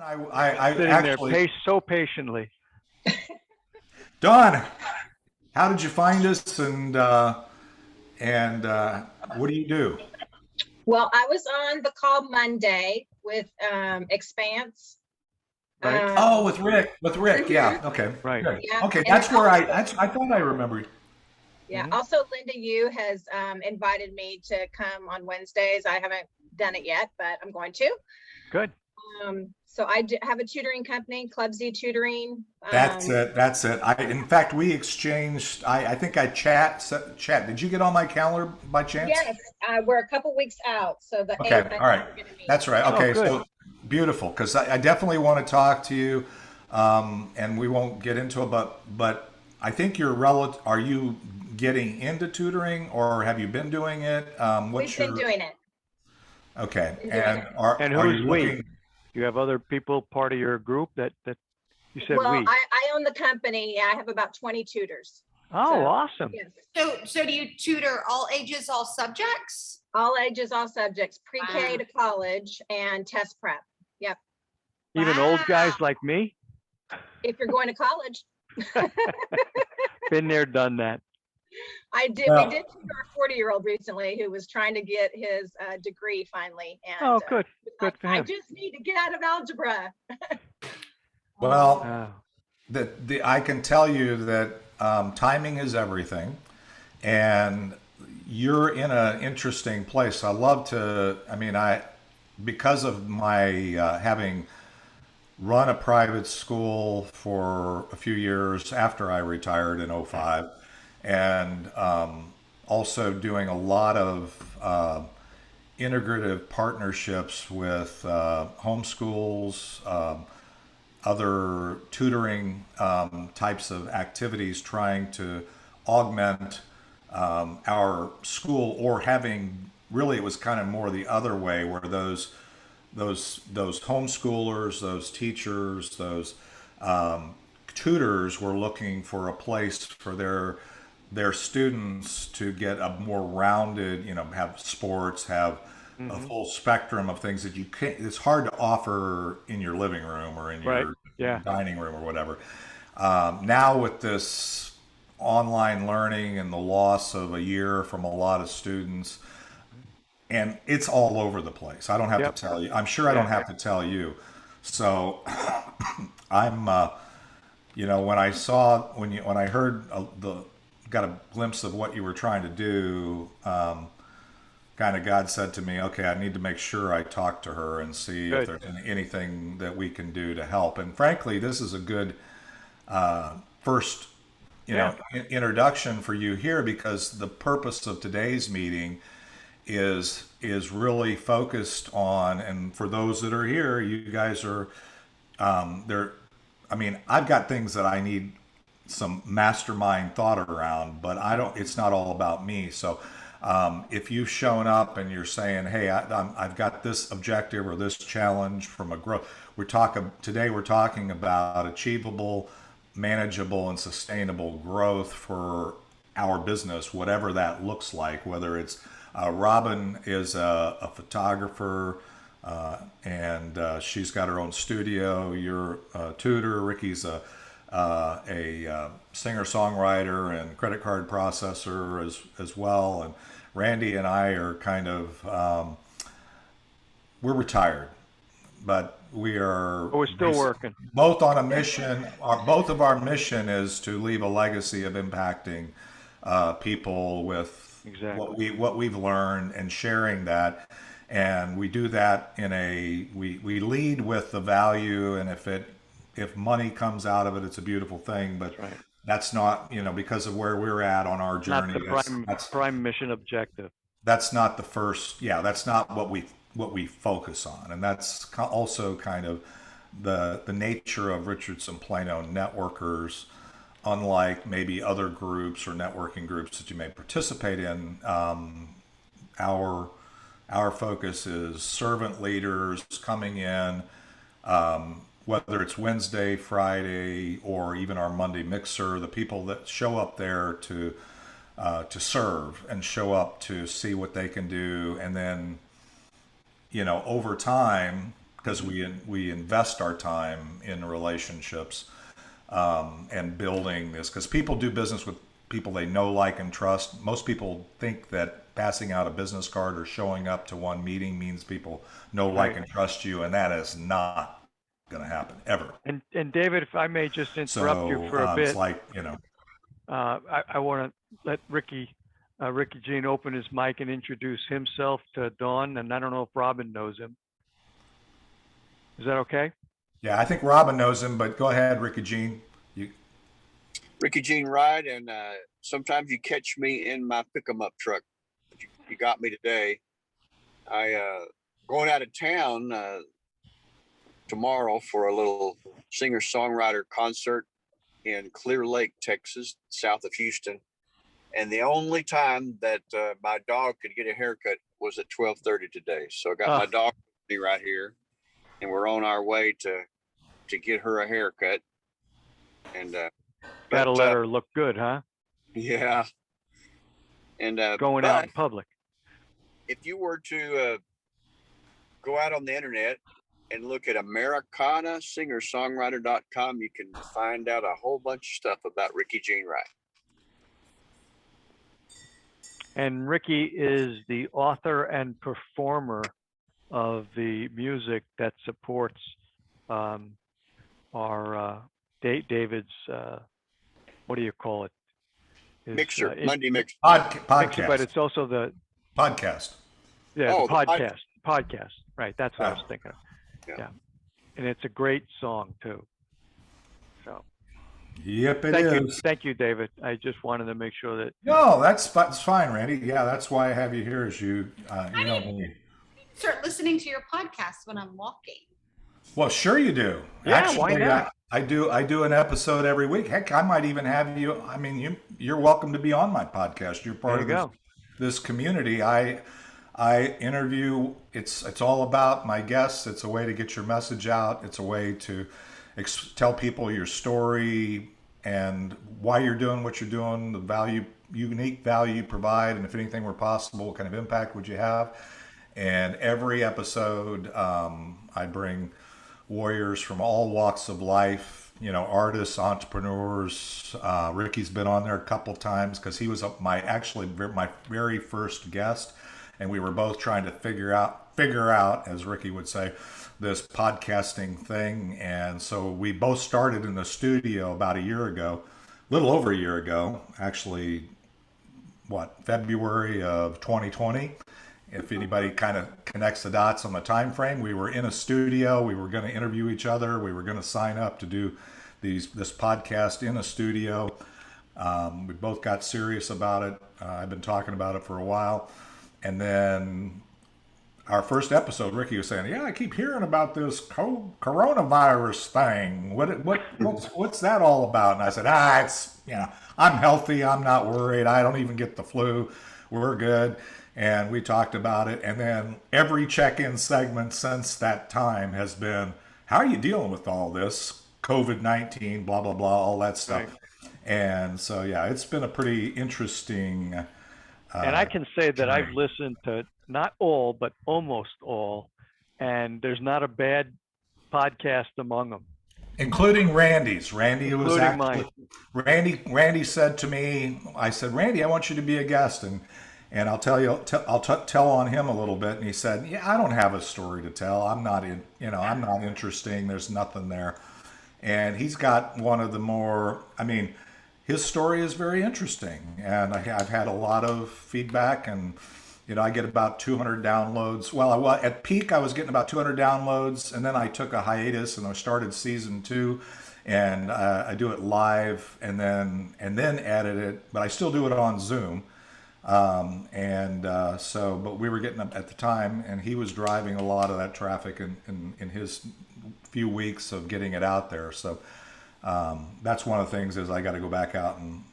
I Sitting there, actually, so patiently. Don, how did you find us, and what do you do? Well, I was on the call Monday with Expanse. Right, Oh, Um, with Rick, yeah, mhm, okay, right. good. yeah, Okay, and that's where also, I thought I remembered. yeah, Hmm. also Linda Yu has invited me to come on Wednesdays. I haven't done it yet, but I'm going to. Good. So have a tutoring company, Club Z Tutoring. That's it. That's it. In fact, we exchanged. I think I chat. Did you get on my calendar by chance? Yes, we're a couple weeks out, so the Okay. 8th, I All think right. we're going to meet. That's right. Oh, Okay. good. So beautiful. Because I definitely want to talk to you, and we won't get into it, but I think you're relative. Are you getting into tutoring, or have you been doing it? We've What's been your doing it. okay? Been doing And it. And are who's you we? looking? You have other people part of your group that you said Well, we. I own the company. I have about 20 tutors. Oh, So awesome. yes, So do you tutor all ages, all subjects? all ages, all subjects, pre-K Wow. to college and test prep. Yep. Even old guys Wow. like me. If you're going to college, Been there, done that. we Well, did tutor a 40-year-old recently who was trying to get his degree finally. And Oh, good. was Good like, for I him. just need to get out of algebra. well, Oh, I can tell you that timing is everything, and you're in an interesting place. I love to. I mean, because of my having run a private school for a few years after I retired in '05, and also doing a lot of integrative partnerships with homeschools, other tutoring types of activities, trying to augment our school, or having really, it was kind of more the other way, where those homeschoolers, those teachers, those tutors were looking for a place for their students to get a more rounded, have sports, have a hmm, full spectrum of things that you can't. It's hard to offer in your living room or in right. your Yeah. dining room or whatever. Now with this online learning and the loss of a year from a lot of students, and it's all over the place. I don't have to Yep. tell you. I'm sure I don't Yeah. have to tell you. So I'm, when I saw when I heard got a glimpse of what you were trying to do, kind of God said to me, okay, I need to make sure I talk to her and see if Good. there's anything that we can do to help. And frankly, this is a good first, Yeah. introduction for you here, because the purpose of today's meeting is really focused on, and for those that are here, you guys are there. I mean, I've got things that I need some mastermind thought around, but I don't. It's not all about me. So, if you've shown up and you're saying, "Hey, I've got this objective or this challenge from a growth," we're talking today. We're talking about achievable, manageable, and sustainable growth for our business, whatever that looks like. Whether it's Robin is a photographer, and she's got her own studio. You're a tutor. Ricky's a singer-songwriter and credit card processor as well. And Randy and I are kind of we're retired, but we are But we're still working. both on a mission. Both of our mission is to leave a legacy of impacting people with Exactly. what we've learned, and sharing that. And we do that in we lead with the value, and if money comes out of it, it's a beautiful thing. But That's right. that's not, because of where we're at on our Not journey. the prime mission objective. That's not the first. Yeah, that's not what we focus on, and that's also kind of the nature of Richardson Plano networkers. Unlike maybe other groups or networking groups that you may participate in, our our focus is servant leaders coming in, whether it's Wednesday, Friday, or even our Monday mixer. The people that show up there to serve and show up to see what they can do, and then over time because we invest our time in relationships, and building this, because people do business with people they know, like, and trust. Most people think that passing out a business card or showing up to one meeting means people know, like, Right. and trust you, and that is not going to happen ever. And David, if I may just interrupt you So for a it's bit, like, I want to let Ricky Jean open his mic and introduce himself to Dawn, and I don't know if Robin knows him. Is that okay? yeah, I think Robin knows him, but go ahead, Ricky Jean. You, Ricky Jean Ride, and sometimes you catch me in my pick-em-up truck. You got me today. I going out of town tomorrow for a little singer-songwriter concert in Clear Lake, Texas, south of Houston. And the only time that my dog could get a haircut was at 12:30 today. So I got my dog with me right here, and we're on our way to get her a haircut. And Gotta let her look good, huh? yeah. And Going out in public. if you were to go out on the internet and look at AmericanaSingerSongwriter.com, you can find out a whole bunch of stuff about Ricky Jean Wright. And Ricky is the author and performer of the music that supports our David's, what do you call it? His, Mixer, Monday Mixer. podcast. Mixer, but it's also the podcast. yeah, Oh, the podcast. Podcast, right? That's what I Yeah. was thinking of. Yeah. Yeah, and it's a great song too. So Yep, it thank you, is. thank you, David. I just wanted to make sure that No, that's fine, Randy. Yeah, that's why I have you here. Is you know me. Start listening to your podcast when I'm walking. Well, sure you do. Yeah, Actually, why not? I do an episode every week. Heck, I might even have you. I mean, you're welcome to be on my podcast. You're part There you of this community. I interview. It's all about my guests. It's a way to get your message out. It's a way to tell people your story and why you're doing what you're doing, the value, unique value you provide, and if anything were possible, what kind of impact would you have? And every episode, I bring warriors from all walks of life, artists, entrepreneurs. Ricky's been on there a couple times because he was my very first guest, and we were both trying to figure out, as Ricky would say, this podcasting thing. And so we both started in the studio about a little over a year ago, actually, February of 2020. If anybody kind of connects the dots on the time frame, we were in a studio. We were going to interview each other. We were going to sign up to do this podcast in a studio. We both got serious about it. I've been talking about it for a while. And then our first episode, Ricky was saying, "Yeah, I keep hearing about this coronavirus thing. What's that all about?" And I said, it's I'm healthy. I'm not worried. I don't even get the flu. We're good." And we talked about it. And then every check-in segment since that time has been, "How are you dealing with all this? COVID-19, blah, blah, blah, all that stuff." Right. And so, yeah, it's been a pretty interesting. And I can say that I've listened to not all, but almost all, and there's not a bad podcast among them. Including Randy's. Randy was actually, Randy said to me, I said, "Randy, I want you to be a guest." And I'll tell you, I'll tell on him a little bit. And he said, "Yeah, I don't have a story to tell. I'm not interesting. There's nothing there." And he's got one of the more, his story is very interesting. And I've had a lot of feedback, and, I get about 200 downloads. Well, at peak, I was getting about 200 downloads, and then I took a hiatus and I started season 2. And I do it live and then edit it, but I still do it on Zoom. But we were getting up at the time, and he was driving a lot of that traffic in his few weeks of getting it out there. So that's one of the things is I got to go back out and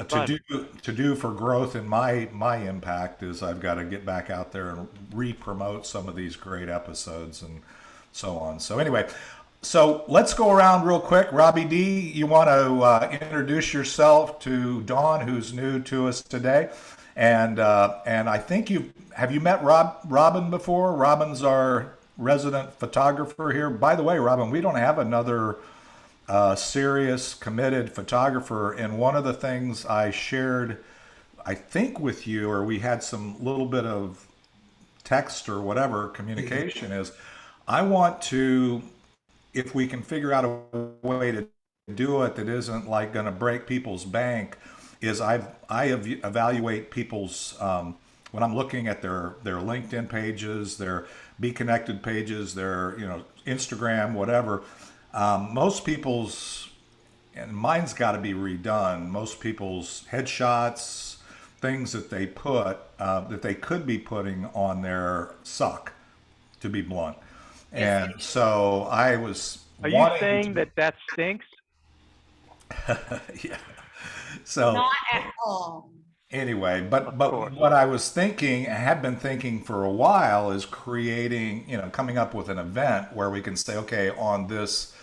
to do for growth in my impact is I've got to get back out there and re-promote some of these great episodes and so on. So anyway, so let's go around real quick. Robbie D, you want to introduce yourself to Dawn, who's new to us today, and I think have you met Robin before? Robin's our resident photographer here. By the way, Robin, we don't have another serious, committed photographer. And one of the things I shared, I think with you, or we had some little bit of text or whatever communication is, I want to, if we can figure out a way to do it that isn't like going to break people's bank, is evaluate people's when I'm looking at their LinkedIn pages, their Be Connected pages, their Instagram, whatever. Most people's, and mine's got to be redone. Most people's headshots, things that they put that they could be putting on there suck, to be blunt. And so I was. Are you saying that stinks? Yeah. So Not at all. anyway, but what I was thinking, I had been thinking for a while, is creating, coming up with an event where we can say, okay, on this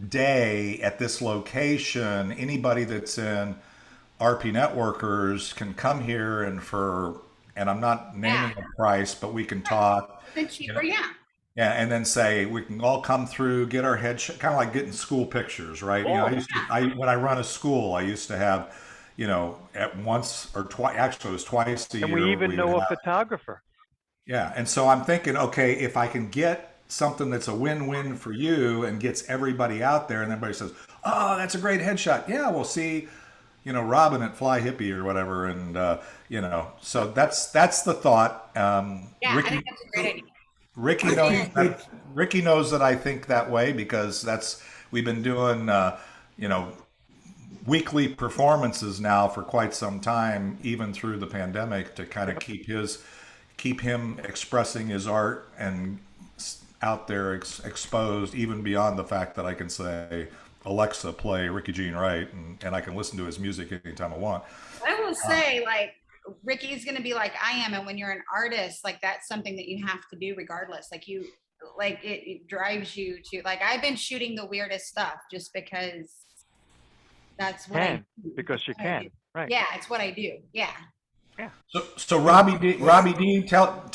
day at this location, anybody that's in RP Networkers can come here, and I'm not naming a price, but we can talk. The cheaper, yeah. Yeah, and then say we can all come through, get our headshot, kind of like getting school pictures, right? When I run a school, I used to have, at once or twice. Actually, it was twice a year. And we even know a photographer. Yeah, and so I'm thinking, okay, if I can get something that's a win-win for you and gets everybody out there, and everybody says, "Oh, that's a great headshot." Yeah, we'll see, Robin at Fly Hippie or whatever, and so that's the thought. Yeah, I think that's a great idea. Ricky knows that I think that way, because we've been doing weekly performances now for quite some time, even through the pandemic, to kind of keep him expressing his art and out there exposed, even beyond the fact that I can say, Alexa, play Ricky Jean Wright, and I can listen to his music anytime I want. I will say, Ricky's going to be like I am. And when you're an artist, that's something that you have to do regardless. It drives you to, I've been shooting the weirdest stuff just because that's what I do. Because you can. Right. Yeah, it's what I do. Yeah. Yeah. So Robbie Dean, tell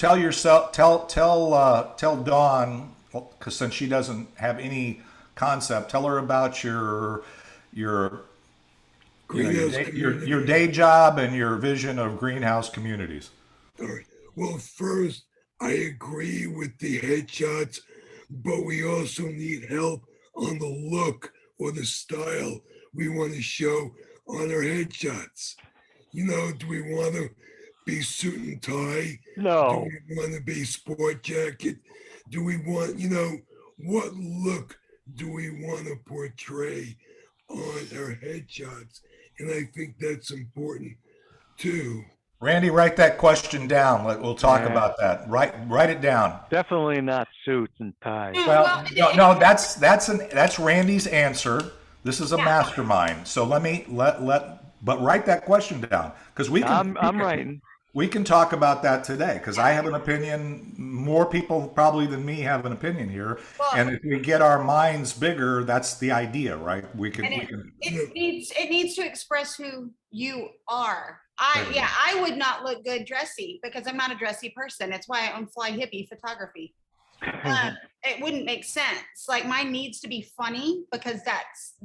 Dawn, because since she doesn't have any concept, tell her about your day job and your vision of greenhouse communities. All right. Well, first, I agree with the headshots, but we also need help on the look or the style we want to show on our headshots. Do we want to be suit and tie? No. Do we want to be sport jacket? Do we want, what look do we want to portray on our headshots? And I think that's important too. Randy, write that question down. We'll talk about that. Write it down. Definitely not suits and ties. Well, no, that's Randy's answer. This is a mastermind. So but write that question down, because I'm writing. We can talk about that today, because I have an opinion. More people probably than me have an opinion here. Well, and if we get our minds bigger, that's the idea, right? It needs to express who you are. I would not look good dressy, because I'm not a dressy person. It's why I own Fly Hippie Photography. It wouldn't make sense. Mine needs to be funny, because that's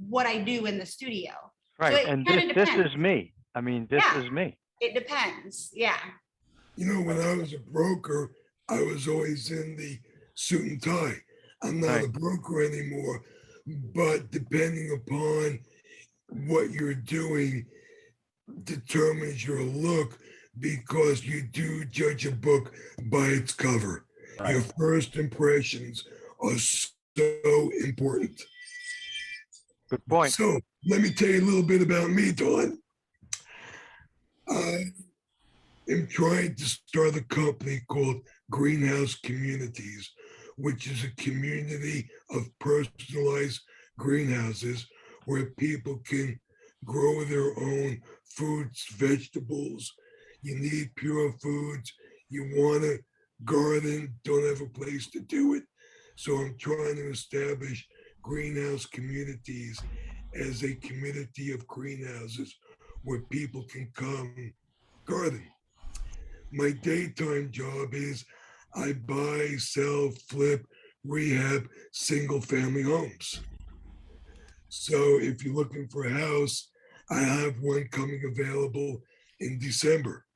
what I do in the studio. Right, so and this is me. I mean, this is me. It depends. Yeah. When I was a broker, I was always in the suit and tie. I'm not a broker anymore, but depending upon what you're doing determines your look, because you do judge a book by its cover. Right. Your first impressions are so important. Good point. So let me tell you a little bit about me, Dawn. I am trying to start a company called Greenhouse Communities, which is a community of personalized greenhouses where people can grow their own fruits, vegetables. You need pure foods. You want to garden, don't have a place to do it. So I'm trying to establish greenhouse communities as a community of greenhouses where people can come garden. My daytime job is I buy, sell, flip, rehab single family homes. So if you're looking for a house, I have one coming available in December.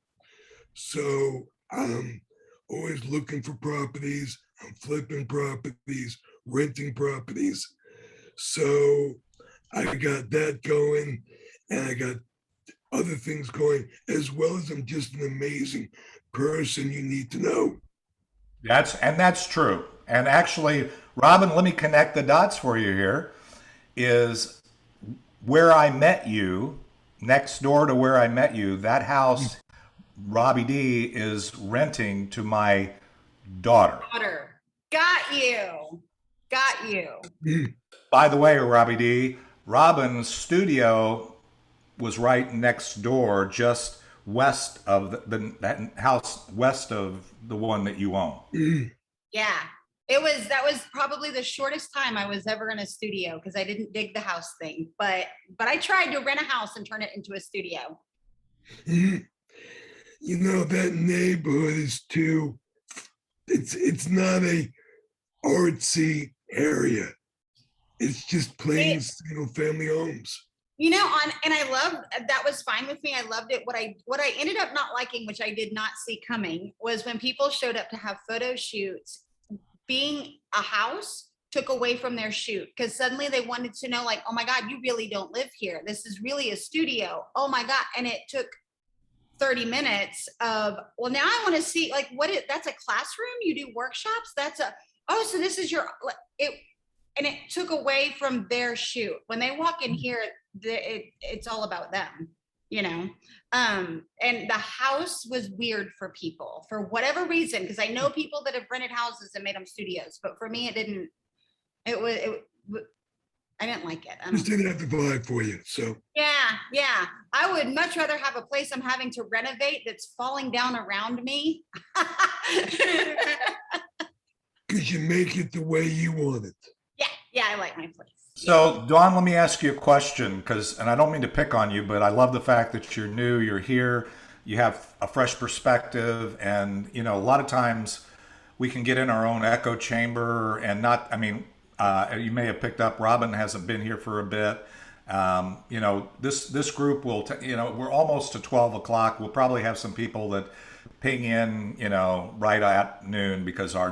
So I'm always looking for properties. I'm flipping properties, renting properties. So I got that going, and I got other things going, as well as I'm just an amazing person you need to know. That's true. And actually, Robin, let me connect the dots for you here. Is where I met you, next door to where I met you, that house Robbie D is renting to my daughter. Got you. Got you. By the way, Robbie D, Robin's studio was right next door, just west of that house, west of the one that you own. Yeah. That was probably the shortest time I was ever in a studio because I didn't dig the house thing. But I tried to rent a house and turn it into a studio. You know, that neighborhood is too, it's not a artsy area. It's just plain single family homes. You know, and I loved, that was fine with me. I loved it. What I ended up not liking, which I did not see coming, was when people showed up to have photo shoots, being a house took away from their shoot because suddenly they wanted to know, like, oh my God, you really don't live here. This is really a studio. Oh my God. And it took 30 minutes of, well, now I want to see, like, that's a classroom? You do workshops? So this is and it took away from their shoot. When they walk in here, it's all about them, you know? And the house was weird for people for whatever reason, because I know people that have rented houses and made them studios, but for me, I didn't like it. Just didn't have the vibe for you, so. Yeah. I would much rather have a place I'm having to renovate that's falling down around me. Because you make it the way you want it. Yeah, I like my place. So, Dawn, let me ask you a question, and I don't mean to pick on you, but I love the fact that you're new, you're here, you have a fresh perspective, and, you know, a lot of times we can get in our own echo chamber and you may have picked up, Robin hasn't been here for a bit. You know, this group will, we're almost to 12 o'clock. We'll probably have some people that ping in, right at noon because our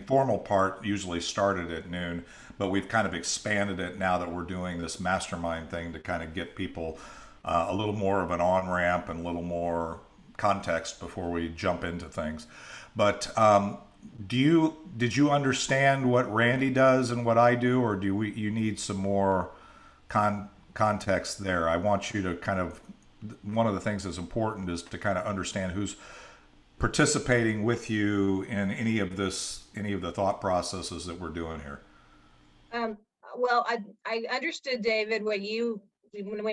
formal part usually started at noon, but we've kind of expanded it now that we're doing this mastermind thing to kind of get people a little more of an on-ramp and a little more context before we jump into things. But did you understand what Randy does and what I do, or you need some more context there? I want you to kind of, one of the things that's important is to kind of understand who's participating with you in any of the thought processes that we're doing here. Well, I understood, David, when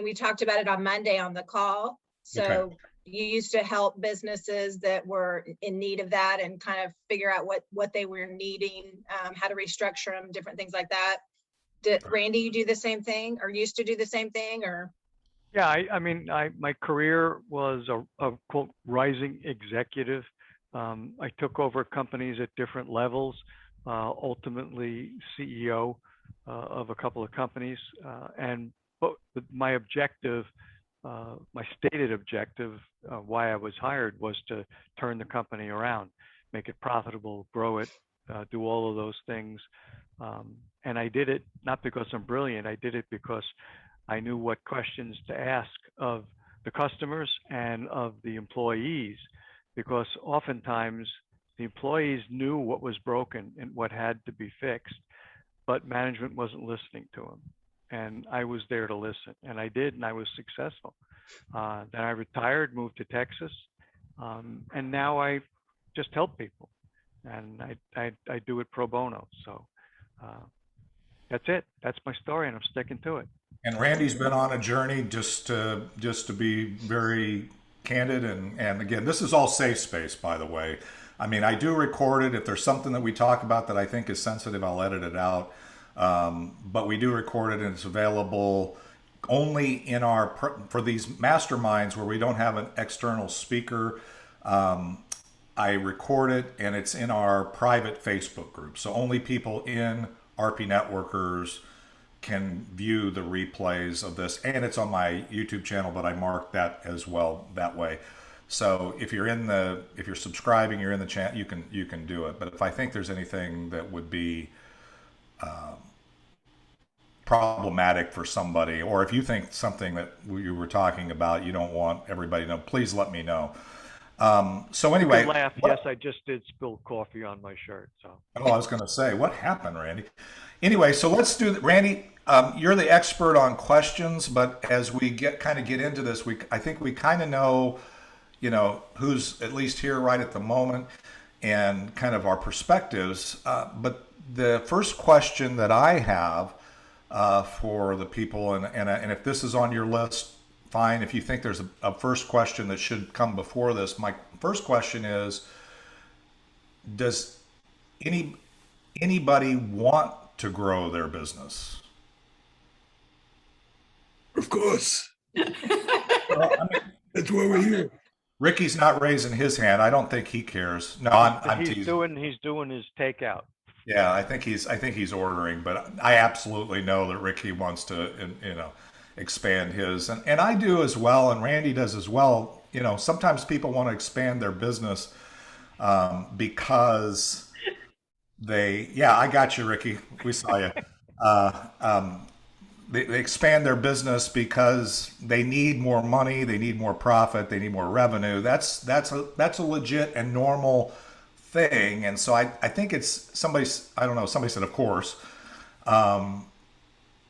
we talked about it on Monday on the call. So okay. You used to help businesses that were in need of that and kind of figure out what they were needing, how to restructure them, different things like that. Did Randy, you do the same thing or used to do the same thing or? Yeah, my career was a quote rising executive. I took over companies at different levels, ultimately CEO of a couple of companies. But my objective, my stated objective, why I was hired was to turn the company around, make it profitable, grow it, do all of those things. And I did it not because I'm brilliant. I did it because I knew what questions to ask of the customers and of the employees, because oftentimes the employees knew what was broken and what had to be fixed, but management wasn't listening to them. And I was there to listen, and I did, and I was successful. Then I retired, moved to Texas, and now I just help people, and I do it pro bono. So that's it. That's my story, and I'm sticking to it. And Randy's been on a journey, just to be very candid, and again, this is all safe space, by the way. I mean, I do record it. If there's something that we talk about that I think is sensitive, I'll edit it out. But we do record it, and it's available only in for these masterminds where we don't have an external speaker. I record it, and it's in our private Facebook group. So only people in RP Networkers can view the replays of this, and it's on my YouTube channel, but I mark that as well that way. So if you're subscribing, you're in the chat, you can do it. But if I think there's anything that would be problematic for somebody, or if you think something that you were talking about you don't want everybody to know, please let me know. So anyway, laugh. Yes, I just did spill coffee on my shirt. So. Oh, I was going to say, what happened, Randy? Anyway, so let's do that. Randy, you're the expert on questions, but as we get into this, I think we kind of know, who's at least here right at the moment, and kind of our perspectives. But the first question that I have for the people, and if this is on your list, fine. If you think there's a first question that should come before this, my first question is, does anybody want to grow their business? Of course. Well, I mean, that's why we're here. Ricky's not raising his hand. I don't think he cares. No, I'm he's teasing. He's doing his takeout. Yeah, I think he's ordering, but I absolutely know that Ricky wants to, expand his, and I do as well, and Randy does as well. Sometimes people want to expand their business because I got you, Ricky. We saw you. They expand their business because they need more money, they need more profit, they need more revenue. That's a legit and normal thing. And so I think it's somebody said, of course.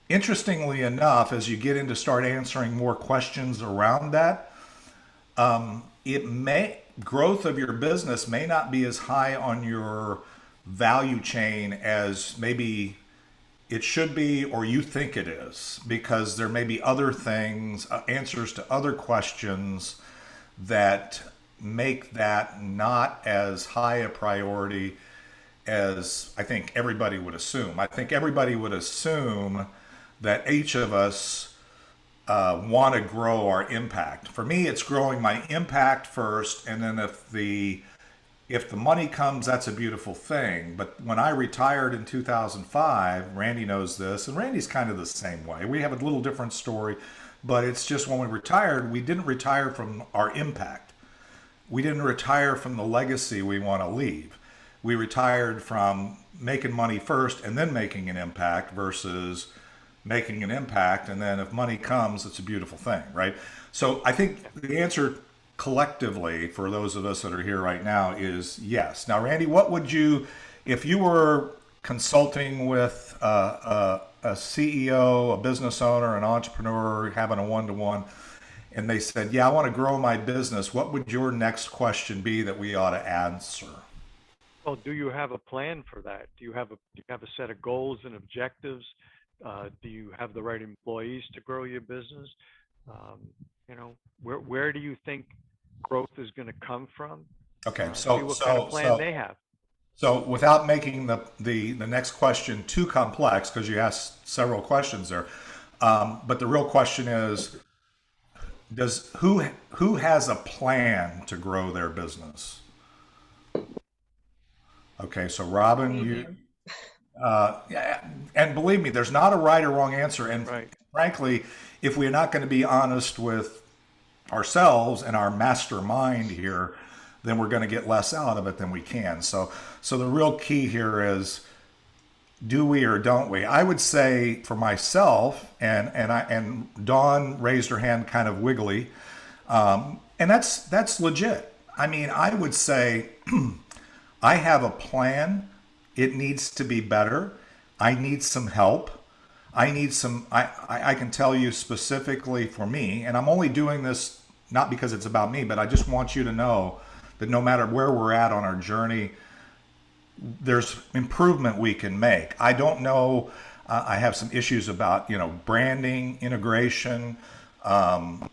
Interestingly enough, as you get into start answering more questions around that, growth of your business may not be as high on your value chain as maybe it should be, or you think it is, because there may be other things, answers to other questions that make that not as high a priority as I think everybody would assume. I think everybody would assume that each of us want to grow our impact. For me, it's growing my impact first, and then if the money comes, that's a beautiful thing. But when I retired in 2005, Randy knows this, and Randy's kind of the same way. We have a little different story, but it's just when we retired, we didn't retire from our impact. We didn't retire from the legacy we want to leave. We retired from making money first and then making an impact versus making an impact, and then if money comes, it's a beautiful thing, right? So I think the answer collectively for those of us that are here right now is yes. Now, Randy, what would you, if you were consulting with a CEO, a business owner, an entrepreneur, having a one-to-one, and they said, yeah, I want to grow my business, what would your next question be that we ought to answer? Well, do you have a plan for that? Do you have a set of goals and objectives? Do you have the right employees to grow your business? Where do you think growth is going to come from? Okay, see what kind of plan they have. So without making the next question too complex, because you asked several questions there, but the real question is, who has a plan to grow their business? Okay, so Robin, you. And believe me, there's not a right or wrong answer. And frankly, if we're not going to be honest with ourselves and our mastermind here, then we're going to get less out of it than we can. So the real key here is, do we or don't we? I would say for myself, and Dawn raised her hand kind of wiggly, and that's legit. I mean, I would say I have a plan. It needs to be better. I need some help. I can tell you specifically for me, and I'm only doing this not because it's about me, but I just want you to know that no matter where we're at on our journey, there's improvement we can make. I don't know. I have some issues about, branding, integration,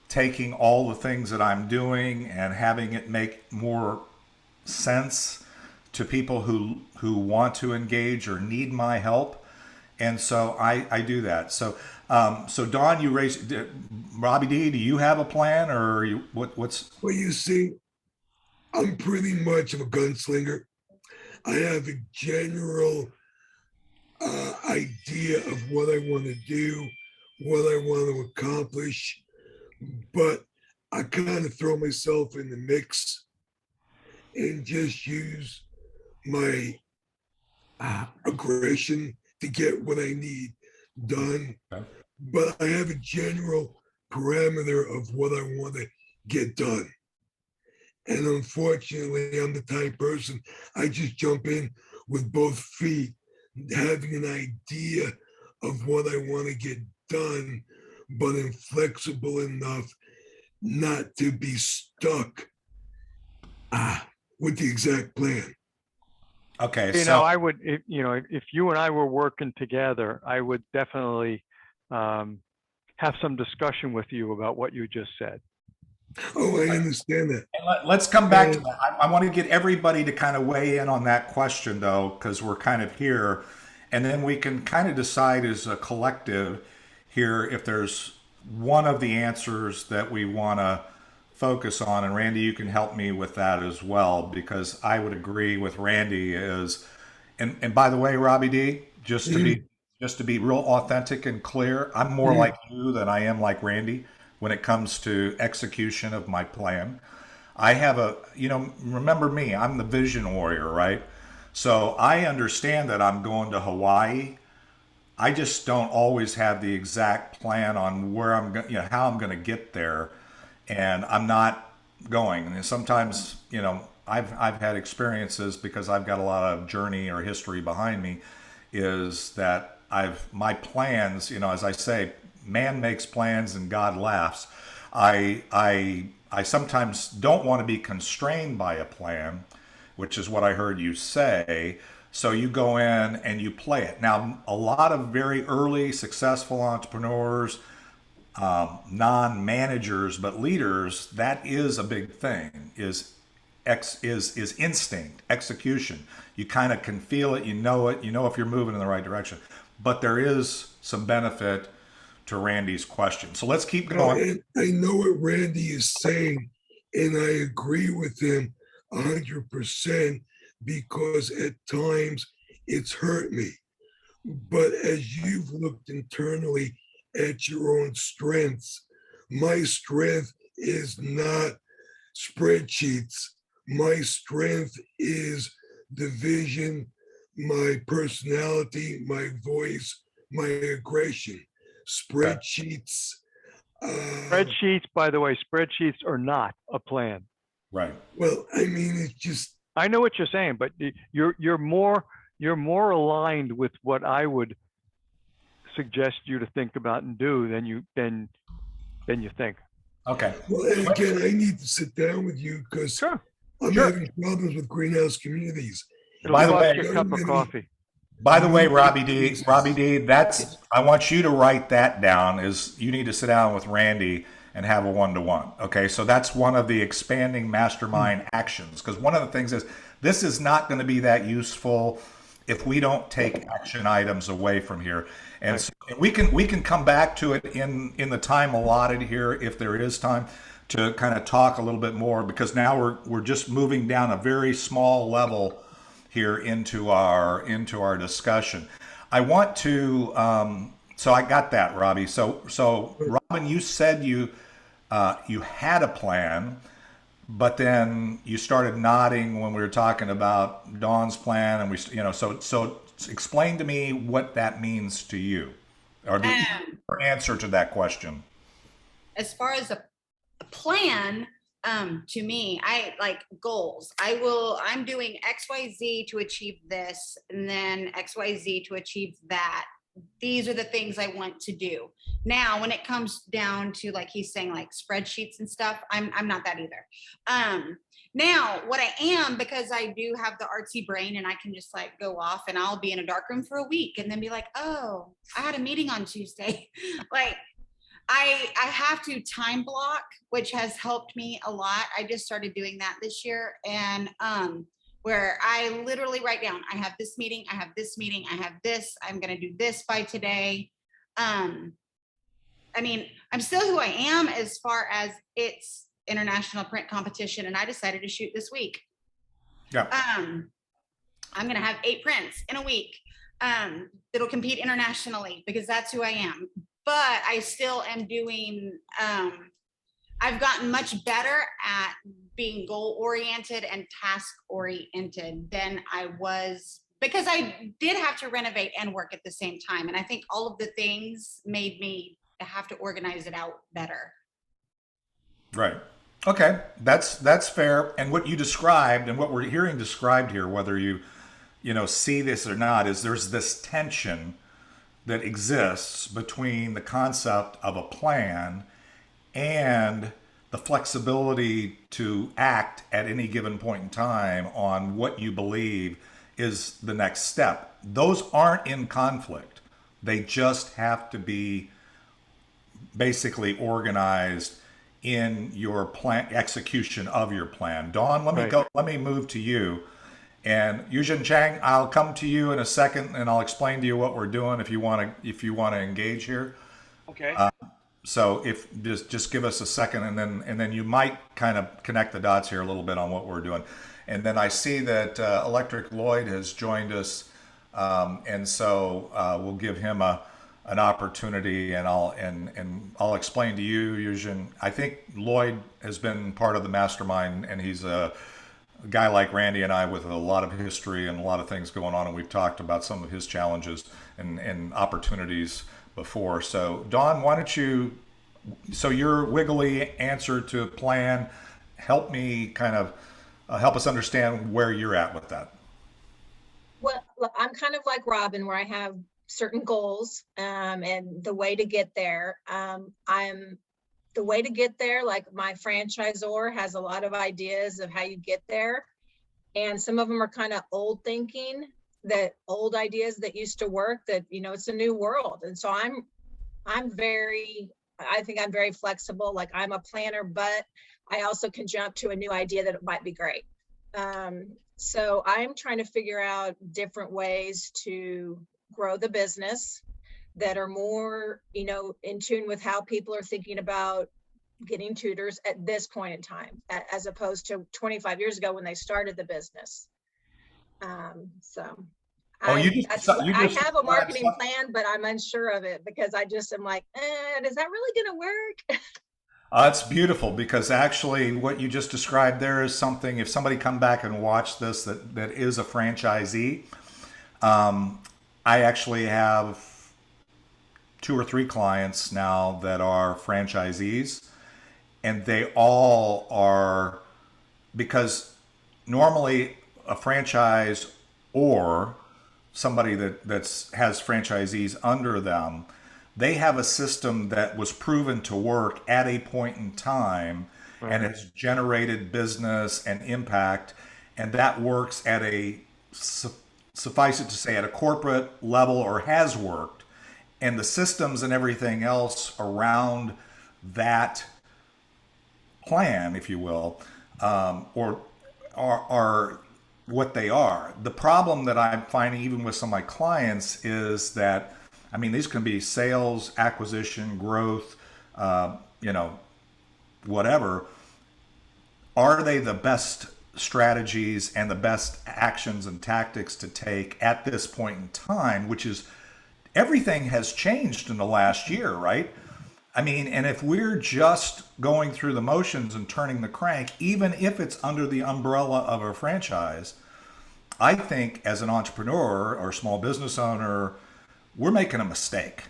taking all the things that I'm doing and having it make more sense to people who want to engage or need my help. And so I do that. So Dawn, you raised, Robbie D, do you have a plan, or what's? Well, you see, I'm pretty much of a gunslinger. I have a general idea of what I want to do, what I want to accomplish, but I kind of throw myself in the mix and just use my aggression to get what I need done. Okay. But I have a general parameter of what I want to get done. And unfortunately, I'm the type of person, I just jump in with both feet, having an idea of what I want to get done, but inflexible enough not to be stuck with the exact plan. Okay. You So know, I would, if you and I were working together, I would definitely have some discussion with you about what you just said. Oh, I understand that. let's come back to that. I want to get everybody to kind of weigh in on that question, though, because we're kind of here. And then we can kind of decide as a collective here if there's one of the answers that we want to focus on. And Randy, you can help me with that as well, because I would agree with Randy is, and by the way, Robbie D, just to be real authentic and clear, I'm more like you than I am like Randy when it comes to execution of my plan. I have remember me, I'm the vision warrior, right? So I understand that I'm going to Hawaii. I just don't always have the exact plan on where I'm going, how I'm going to get there. And I'm not going. And sometimes, I've had experiences because I've got a lot of journey or history behind me, is that my plans, as I say, man makes plans and God laughs. I sometimes don't want to be constrained by a plan, which is what I heard you say. So you go in and you play it. Now, a lot of very early successful entrepreneurs, non-managers but leaders, that is a big thing. Is instinct, execution. You kind of can feel it. You know it. You know if you're moving in the right direction. But there is some benefit to Randy's question. So let's keep going. I know what Randy is saying, and I agree with him 100% because at times it's hurt me. But as you've looked internally at your own strengths, my strength is not spreadsheets. My strength is the vision, my personality, my voice, my aggression. Spreadsheets. Spreadsheets, by the way, spreadsheets are not a plan. Right. Well, I mean, it's just. I know what you're saying, but you're more aligned with what I would suggest you to think about and do than you think. Okay. Well, and again, I need to sit down with you because I'm having problems with greenhouse communities. By the way, a cup of coffee. By the way, Robbie D, I want you to write that down. Is you need to sit down with Randy and have a one-to-one. Okay, so that's one of the expanding mastermind actions. Because one of the things is this is not going to be that useful if we don't take action items away from here. And so we can come back to it in the time allotted here if there is time to kind of talk a little bit more, because now we're just moving down a very small level here into our discussion. I want to so I got that, Robbie. So Robin, you said you had a plan, but then you started nodding when we were talking about Dawn's plan, and so explain to me what that means to you, or the answer to that question. As far as a plan, to me, I like goals. I'm doing XYZ to achieve this, and then XYZ to achieve that. These are the things I want to do. Now, when it comes down to, like he's saying, like spreadsheets and stuff, I'm not that either. Now, what I am, because I do have the artsy brain and I can just like go off and I'll be in a dark room for a week and then be like, oh, I had a meeting on Tuesday. Like, I have to time block, which has helped me a lot. I just started doing that this year. And where I literally write down, I have this meeting, I have this meeting, I have this, I'm going to do this by today. I mean, I'm still who I am as far as it's international print competition, and I decided to shoot this week. Yeah. I'm going to have 8 prints in a week that'll compete internationally because that's who I am. But I still am doing, I've gotten much better at being goal-oriented and task-oriented than I was, because I did have to renovate and work at the same time. And I think all of the things made me have to organize it out better. Right. Okay. That's fair. And what you described and what we're hearing described here, whether you see this or not, is there's this tension that exists between the concept of a plan and the flexibility to act at any given point in time on what you believe is the next step. Those aren't in conflict. They just have to be basically organized in your plan, execution of your plan. Dawn, let me move to you. And Yujin Chang, I'll come to you in a second and I'll explain to you what we're doing if you want to engage here. Okay. So if just give us a second, and then you might kind of connect the dots here a little bit on what we're doing. And then I see that Electric Lloyd has joined us, and so we'll give him an opportunity, and I'll explain to you, Yujin. I think Lloyd has been part of the mastermind, and he's a guy like Randy and I with a lot of history and a lot of things going on, and we've talked about some of his challenges and opportunities before. So Dawn, why don't you, so your wiggly answer to a plan, help me kind of help us understand where you're at with that. Well, look, I'm kind of like Robin, where I have certain goals, and the way to get there. The way to get there, like my franchisor has a lot of ideas of how you get there. And some of them are kind of old thinking, that old ideas that used to work, that, it's a new world. And so I think I'm very flexible. Like, I'm a planner, but I also can jump to a new idea that it might be great. So I'm trying to figure out different ways to grow the business that are more, in tune with how people are thinking about getting tutors at this point in time, as opposed to 25 years ago when they started the business. I have a marketing plan, but I'm unsure of it because I just am like, is that really going to work? It's beautiful, because actually what you just described there is something, if somebody come back and watch this that is a franchisee, I actually have 2 or 3 clients now that are franchisees, and they all are, because normally a franchise or somebody that has franchisees under them, they have a system that was proven to work at a point in time, right, and has generated business and impact, and that works at a, suffice it to say, at a corporate level, or has worked, and the systems and everything else around that plan, if you will, or are what they are. The problem that I'm finding even with some of my clients is that, these can be sales, acquisition, growth, whatever. Are they the best strategies and the best actions and tactics to take at this point in time, which is, everything has changed in the last year, right? And if we're just going through the motions and turning the crank, even if it's under the umbrella of a franchise, I think as an entrepreneur or small business owner, we're making a mistake.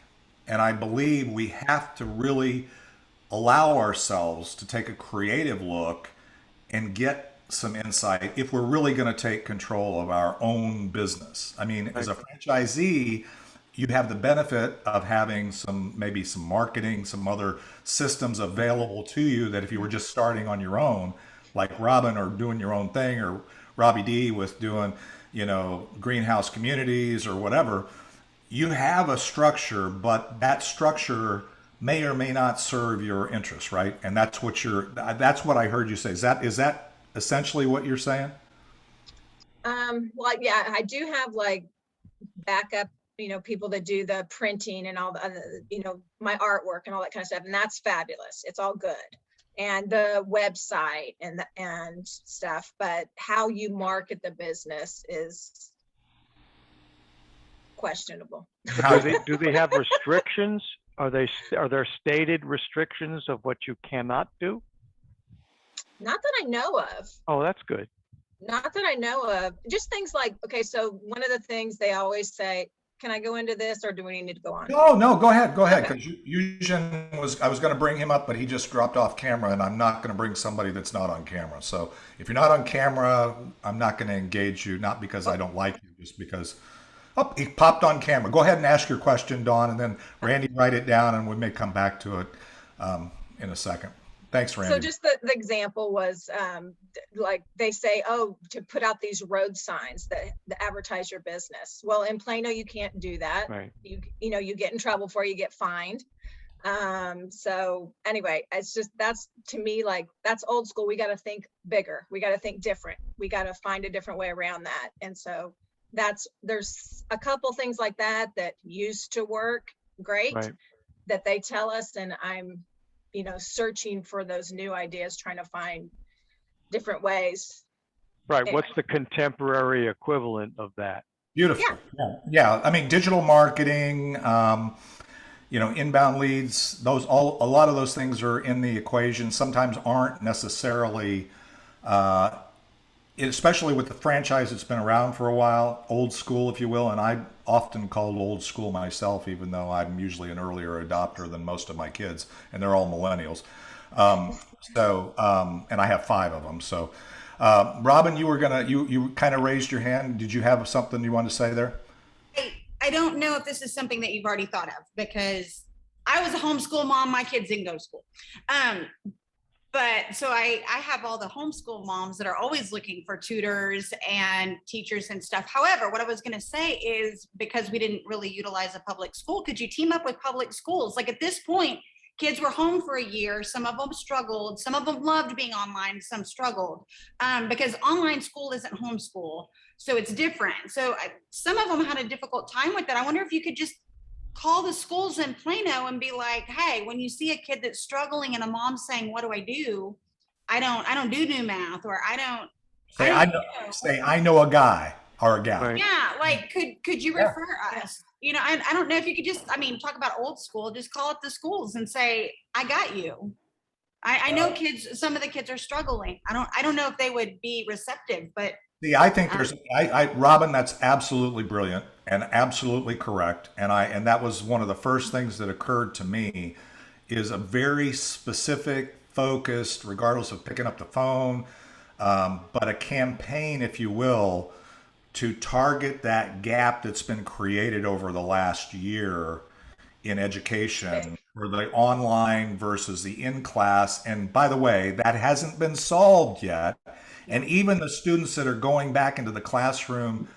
And I believe we have to really allow ourselves to take a creative look and get some insight if we're really going to take control of our own business. As a franchisee, you have the benefit of having maybe some marketing, some other systems available to you that if you were just starting on your own, like Robin, or doing your own thing, or Robbie D with doing, greenhouse communities or whatever, you have a structure, but that structure may or may not serve your interests, right? And that's what I heard you say. Is that essentially what you're saying? Well, yeah, I do have like backup, people that do the printing and all the other, my artwork and all that kind of stuff. And that's fabulous. It's all good. and the website and stuff, but how you market the business is questionable. Do they have restrictions? Are there stated restrictions of what you cannot do? Not that I know of. Oh, that's good. Not that I know of. Just things like, okay, so one of the things they always say, can I go into this or do we need to go on? No, go ahead, Okay. because I was going to bring him up, but he just dropped off camera, and I'm not going to bring somebody that's not on camera. So if you're not on camera, I'm not going to engage you, not because I don't like you, just because, oh, he popped on camera. Go ahead and ask your question, Dawn, and then Randy, write it down, and we may come back to it in a second. Thanks, Randy. So just the example was like they say, oh, to put out these road signs that advertise your business. Well, in Plano, you can't do that. Right. You know, you get in trouble for it, you get fined. So anyway, it's just, that's to me, like, that's old school. We got to think bigger. We got to think different. We got to find a different way around that. And so there's a couple things like that used to work great, Right. that they tell us, and I'm, you know, searching for those new ideas, trying to find different ways. Right. Anyway. What's the contemporary equivalent of that? Beautiful. Yeah. I mean, digital marketing, you know, inbound leads, a lot of those things are in the equation, sometimes aren't necessarily, especially with the franchise that's been around for a while, old school, if you will. And I often called old school myself, even though I'm usually an earlier adopter than most of my kids, and they're all millennials. And I have 5 of them. So, Robin, you kind of raised your hand. Did you have something you wanted to say there? I don't know if this is something that you've already thought of, because I was a homeschool mom. My kids didn't go to school. But so I have all the homeschool moms that are always looking for tutors and teachers and stuff. However, what I was going to say is, because we didn't really utilize a public school, could you team up with public schools? Like at this point, kids were home for a year. Some of them struggled. Some of them loved being online. Some struggled because online school isn't homeschool. So it's different. So some of them had a difficult time with that. I wonder if you could just call the schools in Plano and be like, hey, when you see a kid that's struggling and a mom saying, what do? I don't do new math, or I know a guy or a gal. Right. Yeah, like could you refer us? You know, I don't know if you could just, talk about old school, just call up the schools and say, I got you. I know some of the kids are struggling. I don't know if they would be receptive, but See, I think Robin, that's absolutely brilliant and absolutely correct. And that was one of the first things that occurred to me, is a very specific, focused, regardless of picking up the phone, but a campaign, if you will, to target that gap that's been created over the last year in education, for the online versus the in-class. And by the way, that hasn't been solved yet. And even the students that are going back into the classroom,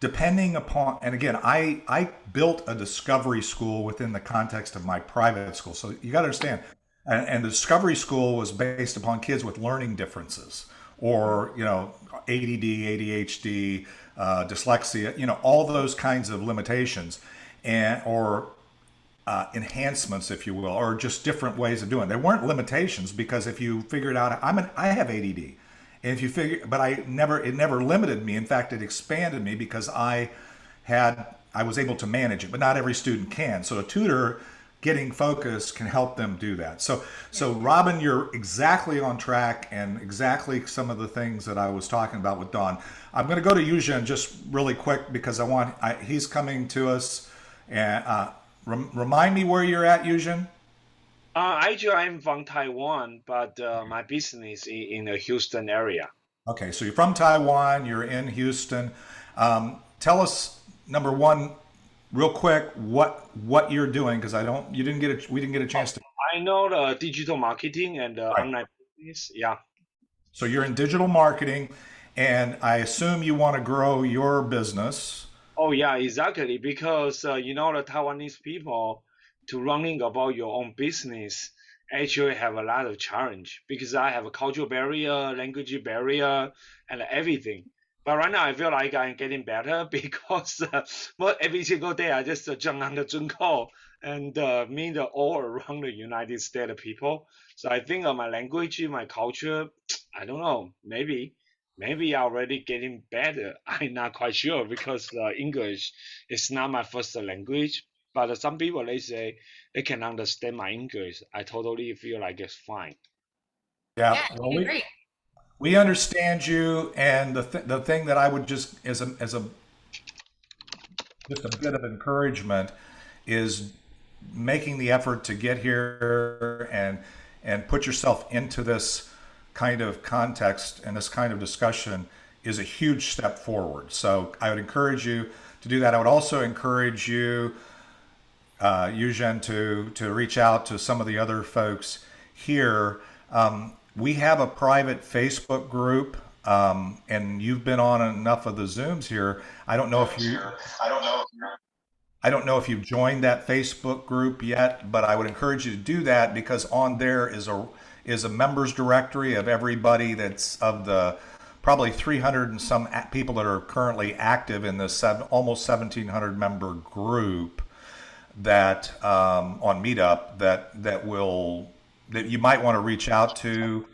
depending upon, and again, I built a discovery school within the context of my private school. So you got to understand, and the discovery school was based upon kids with learning differences, or, you know, ADD, ADHD, dyslexia, you know, all those kinds of limitations, or enhancements, if you will, or just different ways of doing it. There weren't limitations, because if you figured out, I have ADD. And if you figure, but it never limited me. In fact, it expanded me, because I was able to manage it, but not every student can. So a tutor getting focused can help them do that. So Robin, you're exactly on track, and exactly some of the things that I was talking about with Dawn. I'm going to go to Yuzhen just really quick, because he's coming to us. And remind me where you're at, Yuzhen. Actually, I'm from Taiwan, but my business is in the Houston area. Okay, so you're from Taiwan, you're in Houston. Tell us, number one, real quick, what you're doing, because we didn't get a chance to. I know the digital marketing and online business. Yeah. So you're in digital marketing, and I assume you want to grow your business. Oh yeah, exactly. Because the Taiwanese people, to running about your own business, actually have a lot of challenge, because I have a cultural barrier, language barrier, and everything. But right now, I feel like I'm getting better because well, every single day I just jump on the Zoom call and meet all around the United States people. So I think my language, my culture, I don't know, maybe already getting better. I'm not quite sure because English is not my first language. But some people they say they can understand my English. I totally feel like it's fine. Yeah. Yeah, Well, you do great. we understand you, and the thing that I would just as a just a bit of encouragement is making the effort to get here and put yourself into this kind of context and this kind of discussion is a huge step forward. So I would encourage you to do that. I would also encourage you, Eugen, to reach out to some of the other folks here. We have a private Facebook group, and you've been on enough of the Zooms here. I don't know if you. I don't know if you've joined that Facebook group yet, but I would encourage you to do that because on there is a members directory of everybody that's of the probably 300 and some people that are currently active in this almost 1,700 member group that on Meetup that you might want to reach out to.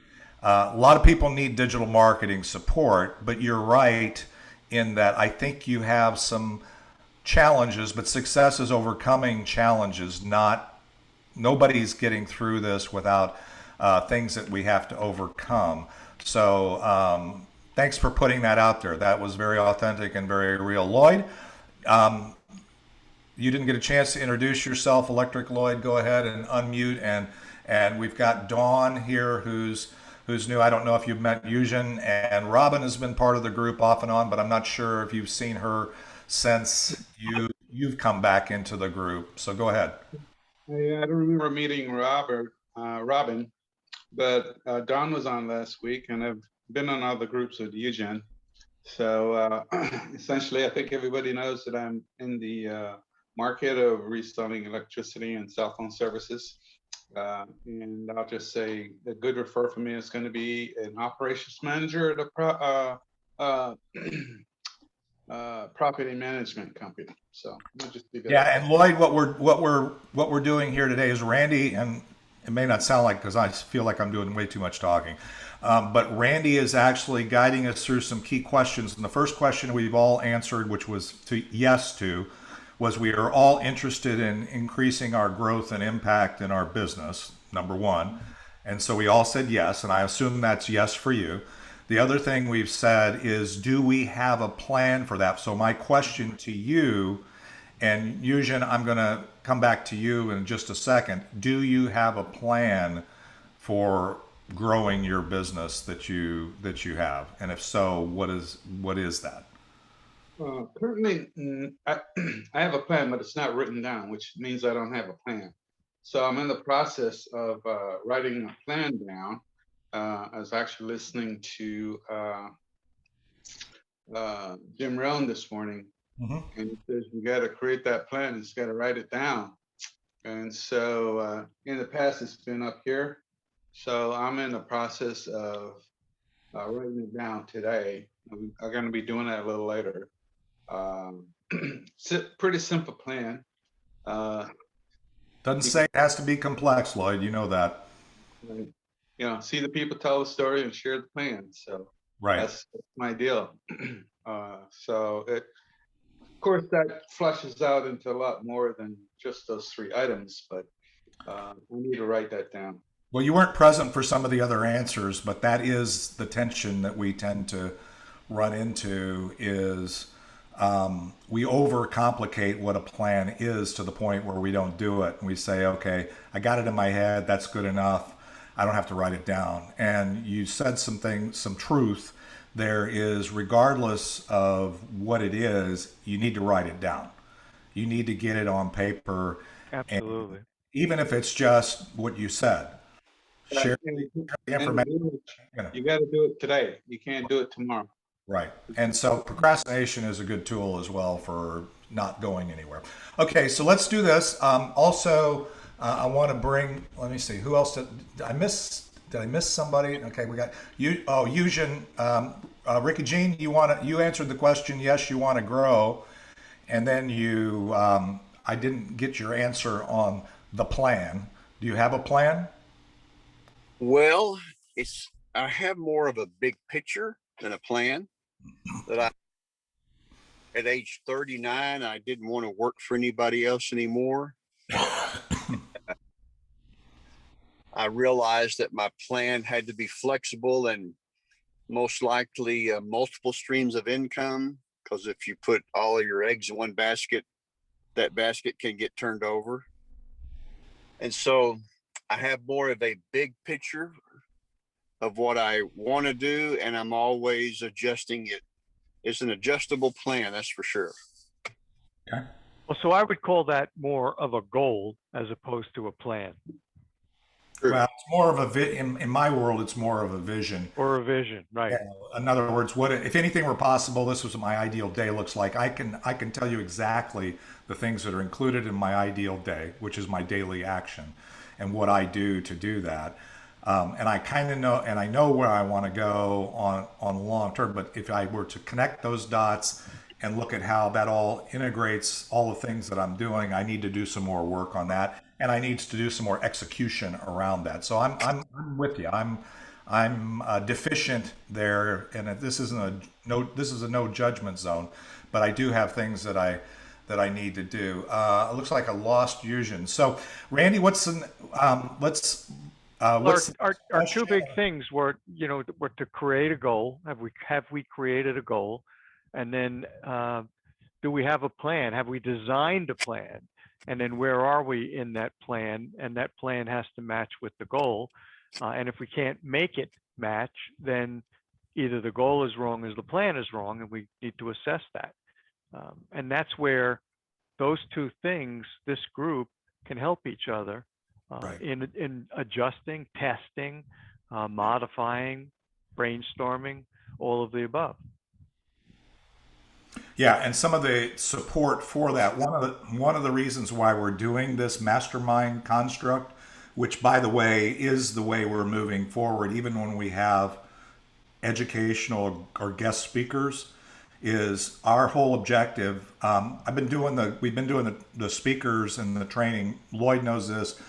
A lot of people need digital marketing support, but you're right in that I think you have some challenges, but success is overcoming challenges. Nobody's getting through this without things that we have to overcome. So thanks for putting that out there. That was very authentic and very real. Lloyd, you didn't get a chance to introduce yourself. Electric Lloyd, go ahead and unmute. And we've got Dawn here who's new. I don't know if you've met Eugen, and Robin has been part of the group off and on, but I'm not sure if you've seen her since you've come back into the group. So go ahead. I don't remember meeting Robin, but Don was on last week, and I've been on other groups with Eugen. So essentially, I think everybody knows that I'm in the market of reselling electricity and cell phone services. And I'll just say a good refer for me is going to be an operations manager at a property management company. So we'll just leave it. Yeah, and Lloyd, what we're doing here today is Randy, and it may not sound like because I feel like I'm doing way too much talking, but Randy is actually guiding us through some key questions. And the first question we've all answered, which was yes to, was we are all interested in increasing our growth and impact in our business, number one. And so we all said yes, and I assume that's yes for you. The other thing we've said is, do we have a plan for that? So my question to you, and Eugen, I'm going to come back to you in just a second. Do you have a plan for growing your business that you have? And if so, what is that? Currently, I have a plan, but it's not written down, which means I don't have a plan. So I'm in the process of writing a plan down. I was actually listening to Jim Rohn this morning, and he says you got to create that plan. You got to write it down. And so in the past, it's been up here. So I'm in the process of writing it down today. I'm going to be doing that a little later. Pretty simple plan. Doesn't say it has to be complex, Lloyd. You know that. You know, see the people tell the story and share the plan. So right, that's my deal. So it, of course, that flushes out into a lot more than just those 3 items. But we need to write that down. Well, you weren't present for some of the other answers, but that is the tension that we tend to run into is we overcomplicate what a plan is to the point where we don't do it. And we say, okay, I got it in my head. That's good enough. I don't have to write it down. And you said some truth. There is, regardless of what it is, you need to write it down. You need to get it on paper. Absolutely. And even if it's just what you said. Share the information. You got to do it today. You can't do it tomorrow. Right. And so procrastination is a good tool as well for not going anywhere. Okay, so let's do this. Also, I want to bring, let me see, who else did I miss? Did I miss somebody? Okay, we got you. Oh, Eugen, Ricky Jean, you answered the question. Yes, you want to grow, and then I didn't get your answer on the plan. Do you have a plan? Well, I have more of a big picture than a plan. That at age 39, I didn't want to work for anybody else anymore. I realized that my plan had to be flexible and most likely multiple streams of income, because if you put all of your eggs in one basket, that basket can get turned over. And so I have more of a big picture of what I want to do, and I'm always adjusting it. It's an adjustable plan, that's for sure. Okay. Well, so I would call that more of a goal as opposed to a plan True. Well, it's more of in my world, it's more of a vision. or a vision, right? Yeah. In other words, what if anything were possible? This was what my ideal day looks like. I can tell you exactly the things that are included in my ideal day, which is my daily action, and what I do to do that. And I kind of know, and I know where I want to go on long term. But if I were to connect those dots and look at how that all integrates all the things that I'm doing, I need to do some more work on that, and I need to do some more execution around that. So I'm with you. I'm deficient there, and this isn't this is a no judgment zone, but I do have things that I need to do. It looks like I lost Fusion. So Randy, what's Our two big things were, were to create a goal. Have we created a goal? And then do we have a plan? Have we designed a plan? And then where are we in that plan? And that plan has to match with the goal. And if we can't make it match, then either the goal is wrong or the plan is wrong, and we need to assess that. And that's where those two things, this group can help each other Right. in adjusting, testing, modifying, brainstorming, all of the above. Yeah, and some of the support for that. One of the reasons why we're doing this mastermind construct, which by the way is the way we're moving forward, even when we have educational or guest speakers, is our whole objective. We've been doing the speakers and the training. Lloyd knows this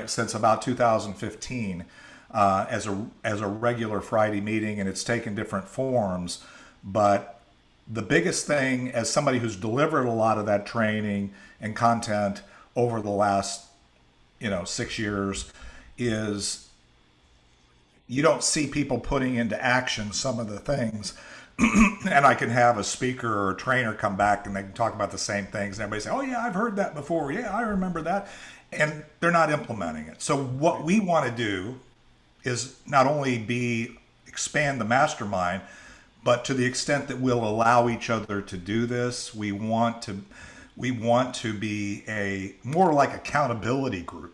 since about 2015 as a regular Friday meeting, and it's taken different forms, but the biggest thing, as somebody who's delivered a lot of that training and content over the last 6 years, is you don't see people putting into action some of the things. And I can have a speaker or a trainer come back and they can talk about the same things, and everybody say, oh yeah, I've heard that before, yeah, I remember that, and they're not implementing it. So what we want to do is not only expand the mastermind, but to the extent that we'll allow each other to do this, we want to be a more like accountability group,